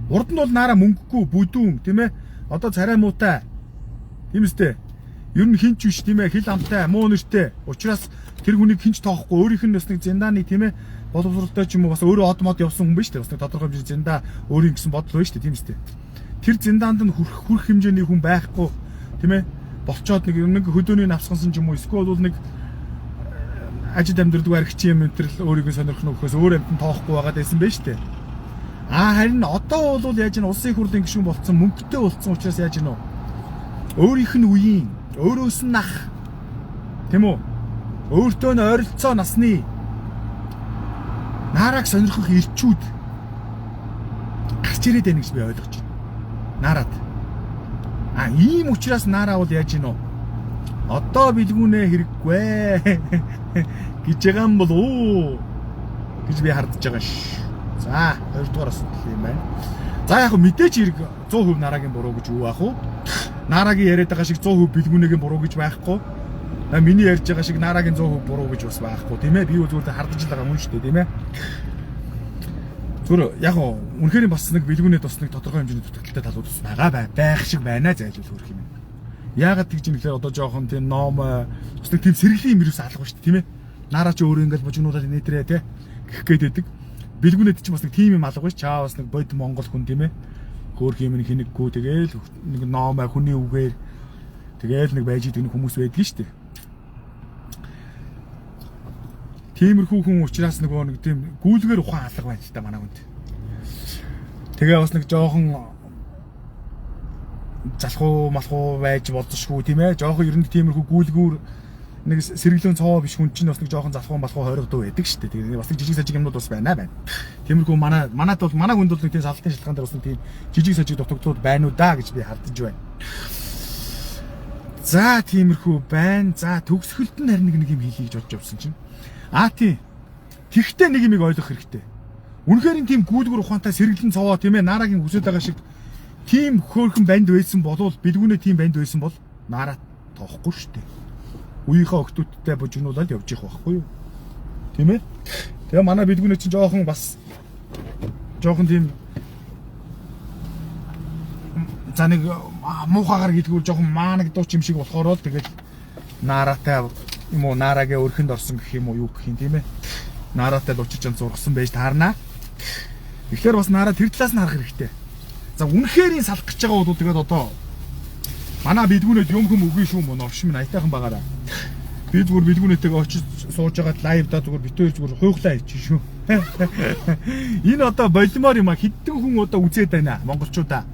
Урд нь бол нараа мөнгөгүй бүдүүн тийм ээ. Одоо царай муутай. Тийм үстэй. Ер нь хинч биш тийм ээ. Хил амтай, муу нэртэй. Учраас тэр хүнийг хинч тоохгүй өөрийнх нь бас нэг зиндааны тийм ээ. Боловсролтой ч юм уу бас өөрөө одмод явсан хүн биш үү? Бас нэг тодорхой хэмжээ зиндаа өөрийн гэсэн бодол байна шүү дээ тийм үстэй. Тэр зиндаанд нь хүрх хэмжээний хүн байхгүй тийм ээ. Болцоод нэг хөдөөний навсгансан ч юм уу эсвэл бол нэг ажид амьдралдгүй архич юм энэ л өөрийгөө сонирхох нөхөөс өөр амтан тоохгүй байгаад байсан байж тээ. Харин одоо бол яаж ин улсын хурлын гишүүн болцсон мөнгөтэй болцсон учраас яаж ин өөрийнх нь үеийн өөрөөс нь ах тийм үү Өөртөө нь ойролцоо насны Нараг сонирхох ирчүүд гарч ирээд байна гэж би ойлгож байна. Нараад. Ийм учраас Нараа бол яаж гинөө? Одоо бэлгүүнээ хэрэггүй гэж байгаа юм бол оо гэж би хардж байгаа ш. За, хоёрдугаар бас юм байна. За яг мэдээч хэрэг 100% Нарагийн буруу гэж юу аах вэ? Нарагийн яриад байгаа шиг 100% бэлгүүнийгийн буруу гэж байхгүй. Миний ярьж байгаа шиг Нарагийн 100% буруу гэж бас байхгүй тийм ээ. Би зүгээр хардж байгаа юм шүү дээ тийм ээ. Зүгээр яг үнэхээр бас нэг бэлгүүнэд бас нэг тодорхой хэмжээний дутагдaltaй талууд бас байгаа байх шиг байна зайлуул хөрх юм. Яагаад гэж юм гэхээр одоо жоохон тийм ном бас нэг тийм сэргэлийн юм юус алга ба шүү дээ тийм ээ. Нараа ч өөрөө ингээд бужигнуудад нээтрээ тий гэх гээд байдаг. Бэлгүүнэд ч бас нэг тийм юм алга ба ш. Чаа бас нэг бод Монгол хүн тийм ээ. Хөөх юм хинэггүй тэгээл нэг ном хүний үгээр тэгээл нэг байж идэг хүмүүс байдаг шүү дээ. Тиймэрхүү хүн учраас нэг тийм гүйлгээр ухаан алга байна л да манай хүнд. Тэгээ бас нэг жоохон залхуу малхуу байж болзошгүй тийм ээ. Жоохон ер нь тиймэрхүү гүйлгүүр нэг сэргэлэн цоо биш хүн чинь бас нэг жоохон залхуу малхуу хоригдуу байдаг шүү дээ. Тэгээ бас нэг жижиг сажиг юмнууд бас байна. Тиймэрхүү манад бол манай хүнд бол нэг тийм салтын шалтгаан дээр бас нэг тийм жижиг сажиг дутагдууд байна уу да гэж би хардж байна. За тиймэрхүү байна. За төгсгөлд нь харин нэг юм хийлье гэж бодож явсан чинь. Тийм. Тэгтээ нэг юмыг ойлгох хэрэгтэй. Үнэхээр тийм гүйлгэр ухаантай сэргэлэн цовоо тийм ээ Нарагийн хүсэж байгаа шиг тийм хөөрхөн банд байсан болвол бэлгүүнээ тийм банд байсан бол Нараа тоохгүй шүү дээ. Үеийнхээ охтуудтай бужигнуулаад явж их байхгүй юу? Тийм ээ. Тэгээ манай бэлгүүнээ чинь жоохон тийм за нэг муухагаар гэдгүүр жоохон маанагдууч юм шиг болохоор л тэгээд Нараатай юм уу Нарагийн өрхөнд орсон гэх юм уу юу гэх юм тийм ээ. Нараатай л учирч зургасан байж таарнаа. Тэгэхээр бас Нараа тэр талаас нь харах хэрэгтэй. За үнэхэрийн салах гэж байгаа бол тэгээд одоо манай бэлгүүнэд юм хүм үгүй шүү мөн оршин минь аятайхан байгаараа. Би зүгээр бэлгүүнэтэйгээ очиж сууж байгаа лайвда зүгээр битүүр зүгээр хуйглаа хийчих шүү. Энэ одоо болимоор юм а хэдэн хүн одоо үзээд байна монголчуудаа.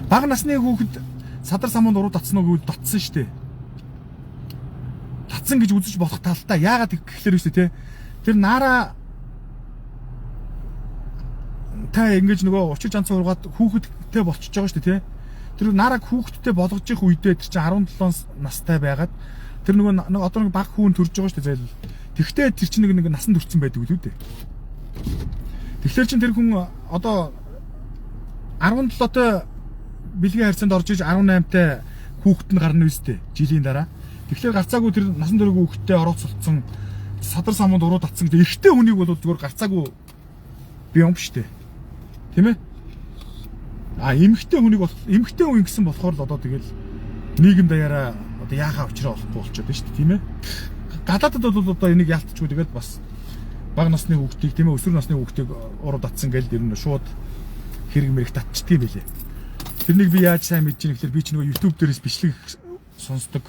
Бага насны хүүхэд садар самуун уруу татсан уу гэвэл татсан шүү дээ. Татсан гэж үзэж болох талтай. Яагаад гэхэлэр үсэ те. Тэр Нараа та ингэж нөгөө учир жанц ургаад хүүхэдтэй болчихж байгаа шүү дээ те. Тэр Нараг хүүхэдтэй болгож их үедээ тэр чинь 17 настай байгаад тэр нөгөө одоо нэг баг хүүн төрж байгаа шүү дээ зайлвал. Тэгтээ тэр чинь нэг насанд хүрсэн байдаг үү дээ. Тэгэхээр чин тэр хүн одоо 17-той бэлгийн харьцаанд орж иж 18-тай хүүхэд нь гарна үстэй жилийн дараа. Тэгэхээр гарцаагүй тэр насан туршийн хүүхэдтэй орооцолцсон садар самунд уруу татсан гэдэг эрэгтэй хүнийг бол зүгээр гарцаагүй би юм штэ. Тийм ээ? Эмэгтэй хүнийг бол эмэгтэй хүн гэсэн болохоор л одоо тэгэл нийгэм даяараа одоо яахаа учраа болохгүй болчиход байна штэ тийм ээ? Гадаадд бол одоо энийг яалтчгүй тэгэл бас бага насны хүүхдийг тийм ээ өсвөр насны хүүхдийг уруу татсан гэл дэр нь шууд хэрэг мэрэг татчихдээ юм билээ. Тэрнийг би яаж сайн мэдэж байгаа гэхээр би ч нөгөө YouTube дээрээс бичлэг сонсдог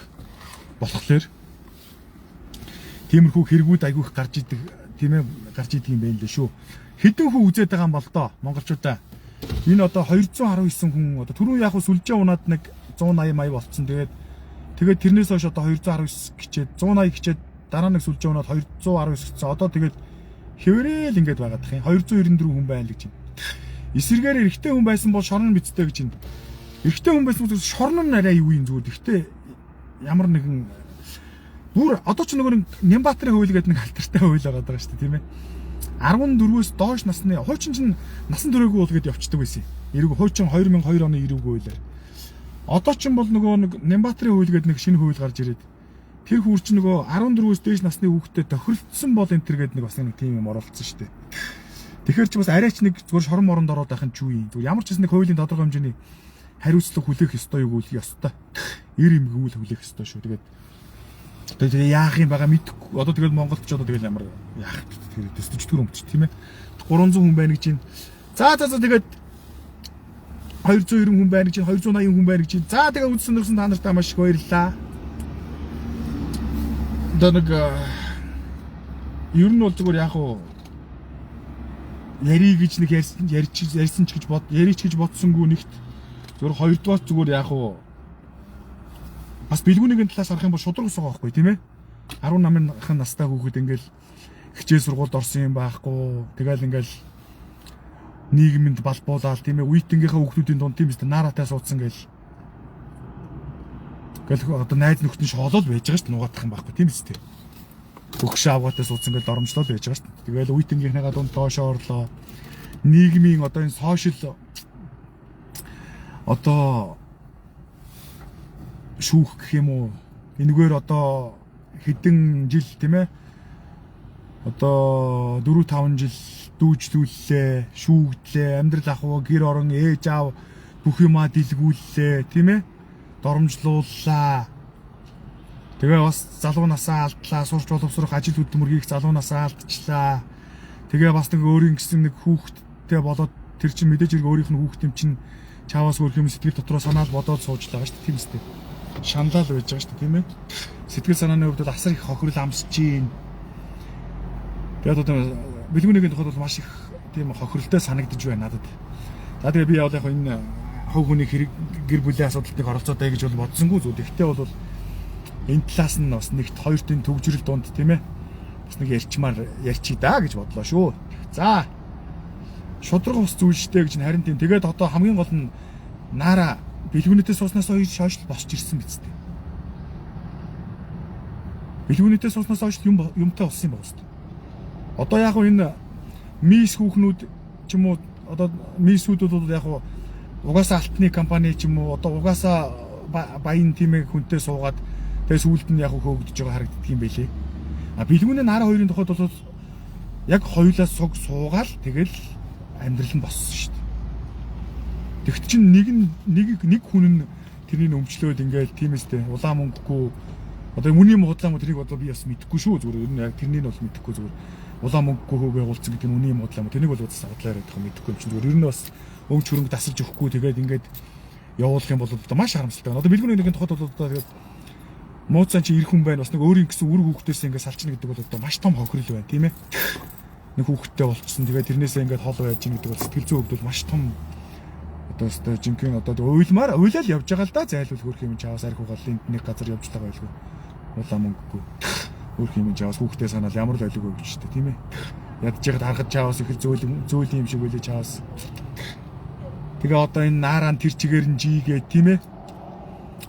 болохоор тиймэрхүү хэрэгүүд айгүйх гарч идэг тийм ээ гарч идэг юм байна лээ шүү. Хэдэн хүн үзээд байгаа юм бол доо монголчуудаа. Энэ одоо 219 хүн одоо түрүү яг сүлжээ унаад нэг 180 болцсон. Тэгээд тэрнээс хойш одоо 219 гिचээд 180 гिचээд дараа нэг сүлжээ унаад 219 гэсэн. Одоо тэгээд хэврээл ингээд байгаад тах юм. 294 хүн байна л гэж байна. Эсэргээр эрэгтэй хүн байсан бол шорон бицтэй гэж байна. Эрэгтэй хүн байсан бол шорон нь арай юу юм зүгээр. Гэхдээ ямар нэгэн бүр одоо ч нөгөө Нямбаатарын хууль гэдэг нэг алтартай хууль байгаа шүү дээ тийм ээ. 14-өөс доош насны хуучин чинь насан туршаагүй болгоод явцдаг байсан. Эрэг хуучин 2002 оны эрэг хуулиар. Одоо ч бол нөгөө нэг Нямбаатарын хууль гэдэг нэг шинэ хууль гарч ирээд тэр хурц нөгөө 14-өөс дээш насны хүүхдэд тохиролцсон бол энэ төр гэдэг нэг бас нэг тийм юм оролцсон шүү дээ. Тэгэхээр ч бас арайч нэг зүгээр шорон моронд ороод байх нь ч юу юм. Зүгээр ямар ч гэсэн нэг хуулийн тодорхой хэмжээний хариуцлага хүлээх ёстой юу гэвэл ёстой. Эр эмгүүл хүлээх ёстой шүү. Тэгээ яах юм байгаа мэдэхгүй. Одоо тэгэл Монголд ч одоо тэгэл ямар яах тэр дэстчтгэр өмч тийм ээ. 300 хүн байна гэж байна. За тэгээд 290 хүн байна гэж байна. 280 хүн байна гэж байна. За тэгээ үдсэн нөрсөн та нартай маш их баярлалаа. Одоо нэг ер нь бол зүгээр яах вэ? Яри гэж нэг ярьсан ч гэж ярич гэж бодсонгүй нэгт зүгээр хоёрдугаар зүгээр яах вэ Бас бэлгүүнийгийн талаас харах юм бол шудраг ус байгаа байхгүй тийм ээ. 18-ын настай хүүхэд ингээл хичээл сургуульд орсон юм байхгүй. Тэгэл ингээл нийгэмд балбуулаад тийм ээ. Үеийнхийнхээ хүүхдүүдийн дунд тийм ээ нааратай суудсан гээл. Гэл одоо найз нөхдөд нь шоолол байж байгаа шүү дээ. Нугаадах юм байхгүй тийм ээ. Өгш авгаатай суудсан гээл доромжлол байж байгаа шүү дээ. Тэгэл үеийнхийнхээ дунд доошоо орлоо. Нийгмийн одоо энэ сошиал одоо шүүх гэх юм уу энэгээр одоо хэдэн жил тийм ээ одоо 4-5 жил дүүжлүүллээ шүүгдлээ амьдрал ахуй гэр орон ээж аав бүх юмаа дэлгүүллээ тийм ээ доромжлууллаа тэгээ бас залуу насаа алдлаа сурч боловсрох ажил хөдөлмөрийг залуу насаа алдчихлаа тэгээ бас нэг өөрийн гэсэн нэг хүүхэдтэй болоод тэр чинь мэдээж хэрэг өөрийнх нь хүүхэд юм чинь чааваас өөр юм сэтгэл дотроо санаал бодоод суужлаа шүү дээ тийм үстэй шаналал байж байгаа шүү дээ тийм ээ сэтгэл санааны хувьд бол асар их хохирол амсж гин тэгээд одоо бэлгүүнийгийн тухайд бол маш их тийм хохиролтой санагдаж байна надад за тэгээ би яг энэ хов хүний хэрэг гэр бүлийн асуудалтыг оролцоотой гэж бол бодсонгүй зүйл ихтэй бол энэ талаас нь бас нэгт хоёртын төгжрөл дунд тийм ээ бас нэг ярьчий даа гэж бодлоо шүү за шудраг ус зүүжтэй гэж харин тийм тэгээд одоо хамгийн гол нь наара бэлгүүнэтээ сууснаас хойш босч ирсэн биз дээ. Бэлгүүнэтээ сууснаас хойш юмтай болсон юм байна шүү дээ. Одоо яг энэ мис хүүхнүүд ч юм уу одоо мисүүд бол яг угаасаа алтны компани ч юм уу одоо угаасаа баян тимээ хүнтэй суугаад тэгээ сүүлд нь яг хөөгдөж байгаа харагддаг юм байлээ. А бэлгүүнээ наара хоёрын тухайд бол яг хоёулаа суугаал тэгэл амьдрал нь боссон шүү дээ. Тэгт чинь нэг хүн нь тэрний өмчлөөд ингээл тиймээстэй улаан мөнгөгүй одоо үнийн худлаа мө тэрийг одоо би бас мэдэхгүй шүү зүгээр ер нь яг тэрнийг бол мэдэхгүй зүгээр улаан мөнгөгүй хөө байгуулсан гэдэг нь үнийн худлаа мө тэрнийг бол удаа судлаар байдаг юм мэдэхгүй юм чинь зүгээр ер нь бас өмч хөрөнгө тасалж өгөхгүй тэгээд ингээд явуулах юм бол одоо маш харамсалтай байна. Одоо бэлгүүнийгийн тухайд бол одоо тэгээд мууцсан чи ирэх хүн байна бас нэг өөрийн гэсэн үр хүүхдээс ингээд салчна гэдэг бол одоо маш том хохирол байна тийм ээ. Нэг хүүхдтэй болчихсон тэгээд тэрнээсээ ингээд хол байж гин гэдэг бол сэтгэл зүйн хувьд бол маш том одоо жинхэнэ одоо уйлал явж байгаа л да зайлуул хөрх юм чаваас арх угаалын нэг газар явж байгаа байлгүй улаан мөнгөгүй хөрх юм чаваас хүүхдээ санаал ямар л байлгүй гэж штэ тийм ээ ядж яхад харахад чаваас их зөөл юм шиг байлээ чаваас тэгээ одоо энэ наарaan тэр чигээр нь жигээ тийм ээ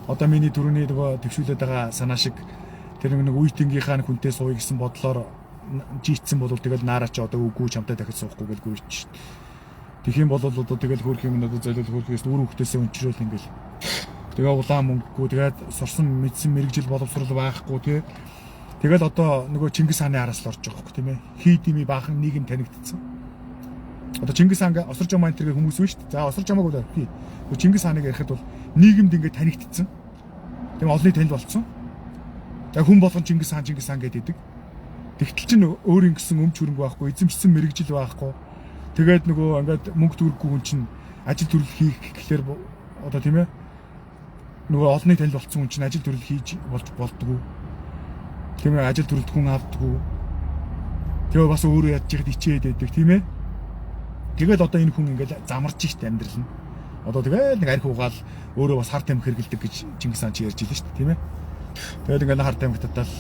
одоо миний түрүүний нөгөө төвшүүлээд байгаа санаа шиг тэр нэг үеийнхийнхаа хүнтэй сууя гэсэн бодлоор жийтсэн бол тэгэл наараа ч одоо үгүй чамтай дахиж суухгүй гэж гүйч штэ Тэгэх юм бол одоо тэгэл хөрх юм надад золиол хөрхөөс үр хөвгтөөсөө өнчрөөл ингээл. Тэгээ улаан мөнгөгүй тэгээд сурсан мэдсэн мэрэгжил боловсрол байхгүй тий. Тэгэл одоо нөгөө Чингис хааны араас л орж байгаа хөөх тийм ээ. Хий дими баахан нийгэм танигдсан. Одоо Чингис хаан осорж байгаа маань тэргээ хүмүүс вэ шүү дээ. За осорж хамаагүй л тий. Чингис хааныг ярихад бол нийгэмд ингээд танигдсан. Тийм олонний танил болцсон. За хүн болгон Чингис хаан гэдэг. Тэгтэл чинь өөр ингэсэн өмч хөрөнгө байхгүй, эзэмшсэн мэрэгжил байхгүй. Тэгээд нөгөө ингээд мөнгө төрөхгүй хүн чинь ажил төрөл хийх гэхлээр одоо тийм ээ нөгөө олонний танил болцсон хүн чинь ажил төрөл хийж болж болдгоо. Тийм ээ ажил төрөлд хүн авдаггүй. Тэгээ бас өөрөө ядж ихд ичээд байдаг тийм ээ. Тэгээд одоо энэ хүн ингээд замарч ихт амьдрал нь. Одоо тэгээд нэг арх угаал өөрөө бас хар тамхи хэргэлдэг гэж Чингис хаан чи ярьж илээ шүү дээ тийм ээ. Тэгээд ингээд хар тамхи татал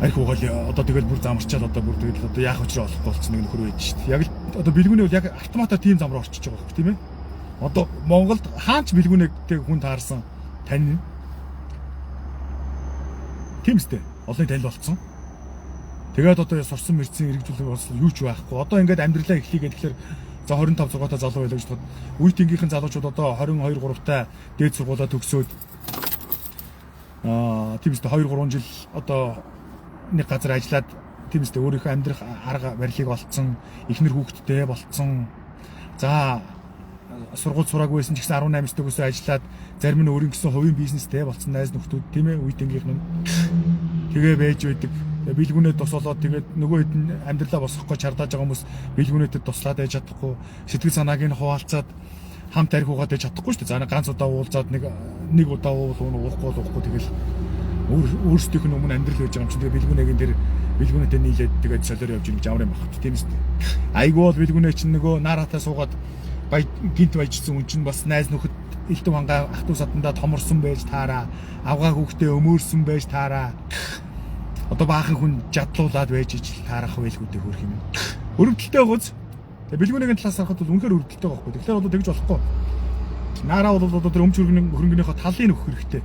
арх угаал одоо тэгэл бүр замарчаад одоо бүр тэгэл одоо яах учраа олохгүй болсон нэг нөхөр байж шүү дээ. Яг л одоо бэлгүүний бол яг автоматар тийм зам руу орчиж байгаа тийм ээ. Одоо Монголд хаач бэлгүүнэтэй хүн таарсан тань тийм үстэй олонний танил болцсон. Тэгээд одоо сурсан мэрцэн хэрэгжүүлэх бас юу ч байхгүй. Одоо ингээд амьдралаа эхлэе гэхэлэр за 25 6 та залуу байлаа гэж бод. Үеийнхийнхэн залуучууд одоо 22 3 та дээд сургуулаа төгсөөд тийм үстэй 2 3 жил одоо нэг газар ажиллаад тийм үстэй өөрийнхөө амьдрах арга барилыг олцсон, эхнэр хүүхэдтэй болцсон. За сургууль сураагүй байсан ч гэсэн 18 өстөгөөсөө ажиллаад зарим нь өөрийн гэсэн хувийн бизнестэй болцсон найз нөхдүүд тийм ээ үеийнхийнхэн тэгээ байж байдаг. Бэлгүүнэд тусалаад тэгээд нөгөө хэд нь амьдралаа босгохгүй чардааж байгаа хүмүүс бэлгүүнэдэд туслаад байж чадахгүй сэтгэл санааг нь хуваалцаад хамт арх угаад байж чадахгүй шүү дээ. За ганц удаа уулзаад нэг удаа уухгүй тэгэл өөрсдийнх нь өмнө амьдрал байж байгаа юм чинь тэгээд бэлгүүнэгийн тэр бэлгүүнэтэй нийлээд тэгээд солиор явж ийн гэж амар юм багт тийм үстэй. Айгүй бол бэлгүүнэ чинь нөгөө нааратаа суугаад гинт баяжсан хүн чинь бас найз нөхөд элдв хангаа ах トゥ садандаа томорсон байж таараа, авгаа хүүхдээ өмөөрсөн байж таараа. Одоо баахан хүн жадлуулаад байж ижил таарах байлгүйдээ хөрх юм. Өрөвдөлтэй гоц. Тэгээ бэлгүүнийгийн талаас харахад бол үнэхээр өрөвдөлтэй байхгүй. Тэгэхээр одоо тэгж болохгүй. Наараа бол одоо тэр өмч хөрөнгөнийхөө талын өгөх хэрэгтэй.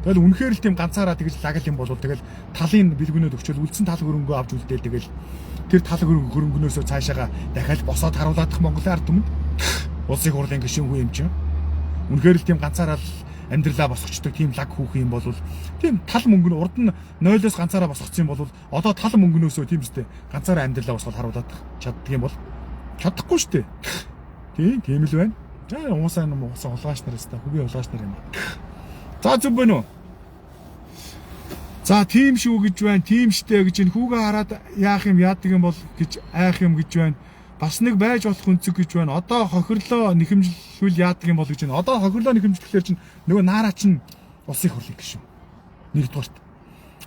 Тэгэл үнэхээр л тийм ганцаараа тэгж лагал юм бол тэгэл талын бэлгүүнөд өгчөөл үлдсэн тал хөрөнгөө авч үлдээл тэгэл тэр тал хөрөнгөнөөсөө цаашаага дахиад босоод харуулах Монголын ард түмэнд улсын хурлын гишүүн юм чинь. Үнэхээр л тийм ганцаараа л амьдралаа босгочдөг тийм лаг хүүх юм бол тийм тал мөнгө нь урд нь 0-оос ганцаараа босгоцсон юм бол одоо тал мөнгнөөсөө тийм үстэй ганцаараа амьдралаа босгоод харуулах чаддаг юм бол чадахгүй шүү дээ. Тийм л байна. За уусаа улгааш нараас та хөгийн улгааш нар юм. За зүг байна уу? За тийм шүү гэж байна, тийм штэ гэж энэ хүүгээ хараад яах юм яадаг юм бол гэж айх юм гэж байна. Бас нэг байж болох өнцөг гэж байна. Одоо хохирлоо нэхэмжлүүл яадаг юм бол гэж байна. Одоо хохирлоо нэхэмжлэхээр чинь нөгөө наараа чинь улсын хурлын гишүүн. Нэгдүгээрт.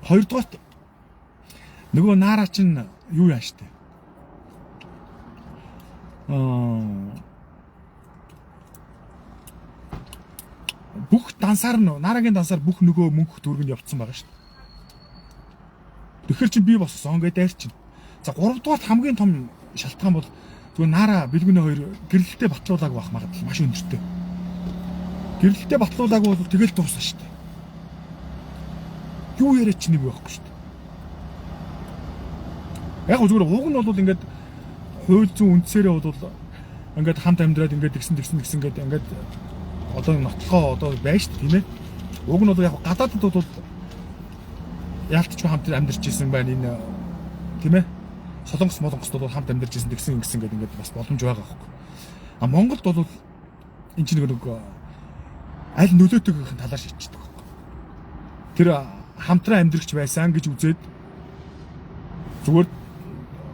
Хоёрдугаарт нөгөө наараа чинь юу яа штэ. Бүх дансаар нь наарагийн дансаар бүх нөгөө мөнгө төгрөг нь явцсан байгаа штэ. Тэгэхээр чи би боссон гэдэг арчин. За 3 дугаарт хамгийн том шалтгаан бол зүгээр наараа бэлгүүнээ хоёр гэрэлтэй батлуулаагүй байх магадлал маш өндөртэй. Гэрэлтэй батлуулаагүй бол тэгэл дуусна шүү дээ. Юу яриач нэг байхгүй шүү дээ. Яг зүгээр уг нь бол ингээд хууль зүйн үндсээрээ бол ингээд хамт амьдраад ингээд гисэн гэдэг ингээд одоо нотлохоо одоо байж шүү дээ тийм ээ. Уг нь бол яг гадаадд бол яалтч хамт амьдарч ирсэн байна энэ тийм ээ. Солонгос бол хамт амьдарч ирсэн гэсэн гэдэг ингээд бас боломж байгаа байхгүй. А Монголд бол энэ чинь нэг аль нөлөөтэйгийнхэн талаар шийдчихдэг байхгүй. Тэр хамтран амьдрагч байсан гэж үзээд зүгээр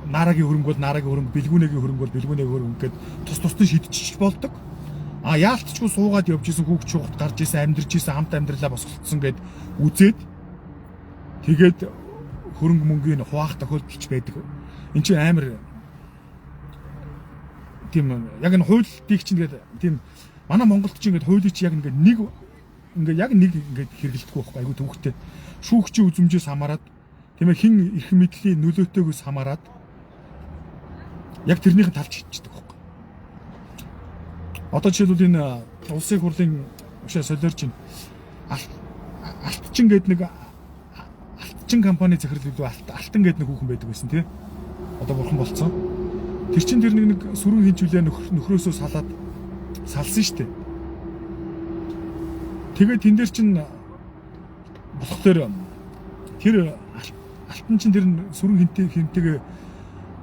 наарагийн хөрөнгө бол наарагийн хөрөнгө, бэлгүүнээгийн хөрөнгө бол бэлгүүнээгийн хөрөнгө гэд тус шийдчих болдог. А яалтчгүй суугаад явж исэн хүүхд чухалд гарч исэн амьдарч исэн хамт амьдралаа босголцсон гэд үзээд тэгээд хөрөнгө мөнгөний хуваах тохиолдолч байдаг. Энд чинь амар тийм яг энэ хуулийг чинь тэгээд тийм манай Монголд чинь ингээд хуулийг чинь яг ингээд нэг хэрэглэдэггүй байхгүй айгу төвхтэй. Шүүгчийн үзмжээс хамаарат тийм ээ хин эрх мэдлийн нөлөөтэйгөөс хамаарат яг тэрнийхэн талч хийчихдэг байхгүй. Одоо жишээлбэл энэ улсын хурлын ушаа солиорч алтчин гэдэг нэг алтчин компани захирал гэдэг алтан гэдэг нэг хүүхэн байдаг байсан тий. Одоо бурхан болцсон. Тэр чинь тэр нэг сүрэн хинжүүлээ нөхрөөсөө салсан шүү дээ. Тэгээд тэн дээр чинь болохоор тэр алтан чинь тэр сүрэн хинтэйгээ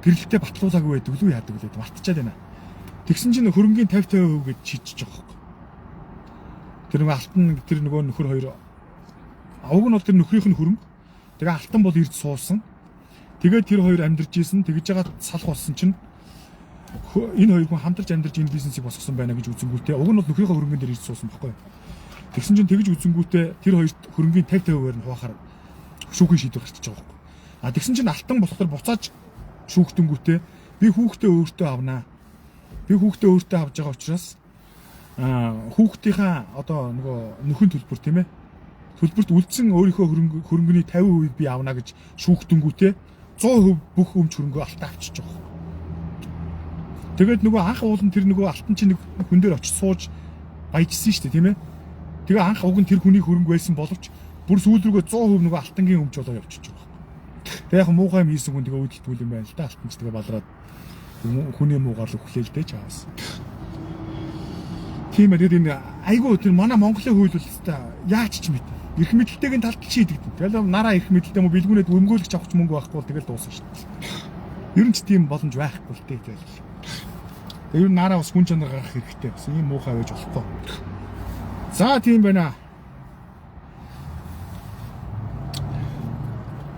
гэрэлтэй батлуулаагүй байдаг лүү яадаг лээ мартчихад байна. Тэгсэн чинь хөрөнгийн 50% гэж шийдчихэж байгаа хөөх. Тэр нэг алтан тэр нөгөө нөхөр хоёр авг нь бол тэр нөхрийнх нь хөрөнгө. Тэгээ алтан бол ирд суусан. Тэгээд тэр хоёр амьдарч ийсэн тэгж байгаа салах болсон чинь энэ хоёр хүн хамтарч амьдарч энэ бизнесийг босгосон байна гэж үзэнгүүтээ уг нь бол нөхрийнхөө хөрөнгөн дээр ирж суусан байхгүй. Тэгсэн чинь тэгж үзэнгүүтээ тэр хоёрт хөрөнгийн 50%-аар нь хуваахаар шүүхийн шийдвэр гарчихж байгаа байхгүй. А тэгсэн чинь алтан болохоор буцааж шүүхтэнгүүтээ би хүүхдээ өөртөө авнаа. Би хүүхдээ өөртөө авч байгаа учраас хүүхдийнхаа одоо нөгөө нөхөн төлбөр тийм ээ. Төлбөрт үлдсэн өөрийнхөө хөрөнгөний 50% би авна гэж шүүхтэнгүүтээ 100% бүх өмч хөрөнгөө алтаа авчиж байгаа. Тэгээд нөгөө анх уулын тэр нөгөө алтан чинь нэг хүн дээр очиж сууж баяжсан шүү дээ тийм ээ. Тэгээ анх уг нь тэр хүний хөрөнгө байсан боловч бүр сүүл рүүгээ 100% нөгөө алтангийн өмч болоо явчихж байгаа. Тэгээ яг муухай юм хийсэн хүн тэгээ үүдэлтгүүл юм байна л да. Алтан ч тэгээ балраад хүний муугаар л өглөөлдэй чаас. Тийм ээ тэгээд энэ айгуу тэр манай Монголын хууль бол яач ч мэд. Эрх мэдэлтэйгийн талд шийдэгдэн. Тэгэл нараа эрх мэдэлтэй мө бэлгүүнэд өмгөөлөгч авах мөнгө байхгүй бол тэгэл дуусна шүү дээ. Ер нь ч тийм боломж байхгүй л дээ тэгэл. Тэгээ ер нь нараа бас хүн чанар гаргах хэрэгтэй. Бас ийм муухай байж болохгүй. За тийм байна.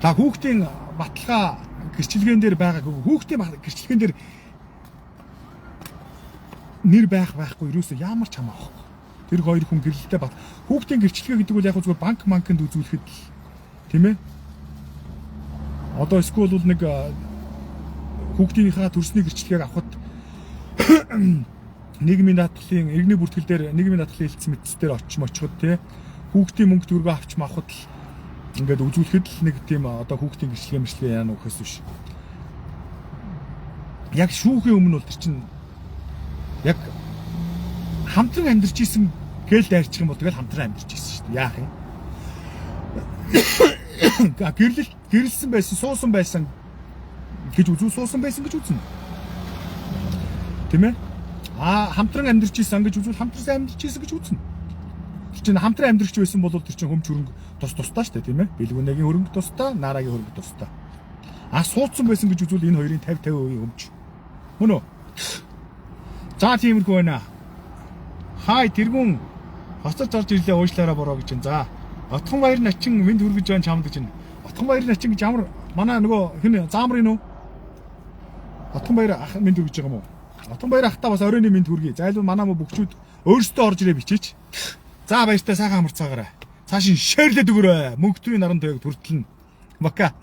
Та хүүхдийн баталгаа гэрчлэгэн дээр байгаа хүүхдийн гэрчлэгэн дээр нэр байхгүй ерөөсөө ямар ч хамаахгүй. Тэр хоёр хүн гэрэлтэй бат. Хүүхдийн гэрчлэгээ гэдэг бол яг зүгээр банк манкнд үзүүлэхэд тийм ээ. Одоо эсвэл бол нэг хүүхдийнхаа төрсний гэрчлэгийг авахд нийгмийн даатгалын иргэний бүртгэл дээр нийгмийн даатгалын хэлтс мэдс дээр очиход тий хүүхдийн мөнгө төгрөгөө авч махад л ингээд үзүүлэхэд л нэг тийм одоо хүүхдийн гэрчлэгээ яана үхээс биш. Яг шүүхийн өмнө бол тэр чинь яг хамтран амьдарч исэн гээл дайрчих юм бол тэгэл хамтран амьдарч исэн шүү дээ. Яах юм? Гэрэлсэн байсан, суусан байсан гэж үзүү суусан байсан гэж үзнэ. Тийм ээ? Хамтран амьдарч исэн гэж үзвэл хамтран амьдарч исэн гэж үзнэ. Тэр чинь хамтран амьдарч байсан бол тэр чинь хөмч хөрөнгө тусдаа шүү дээ, тийм ээ? Бэлгүүнэгийн хөрөнгө тусдаа, наарагийн хөрөнгө тусдаа. Суудсан байсан гэж үзвэл энэ хоёрын 50% хөмч. Мөн үү? За тиймэрхүү байна. Хай тэргүүн хоцорч орж ирлээ уушлаараа бороо гэж байна. За Отхон баяр начин минь хүргэж байна чамд гэж байна. Отхон баяр начин гэж ямар манай нөгөө хэн заамрын уу? Отхон баяр ах минь хүргэж байгаа юм уу? Отхон баяр ахтаа бас оройны минь хүргэе. Зайлбал манай мө бүгчүүд өөрсдөө орж ирээ бичээч. За баяртай сайхан амарцаагаарай. Цаашин шеэрлээд өгөөрэй. Мөнгөтрийн наран тоёг төртөлнө. Бака.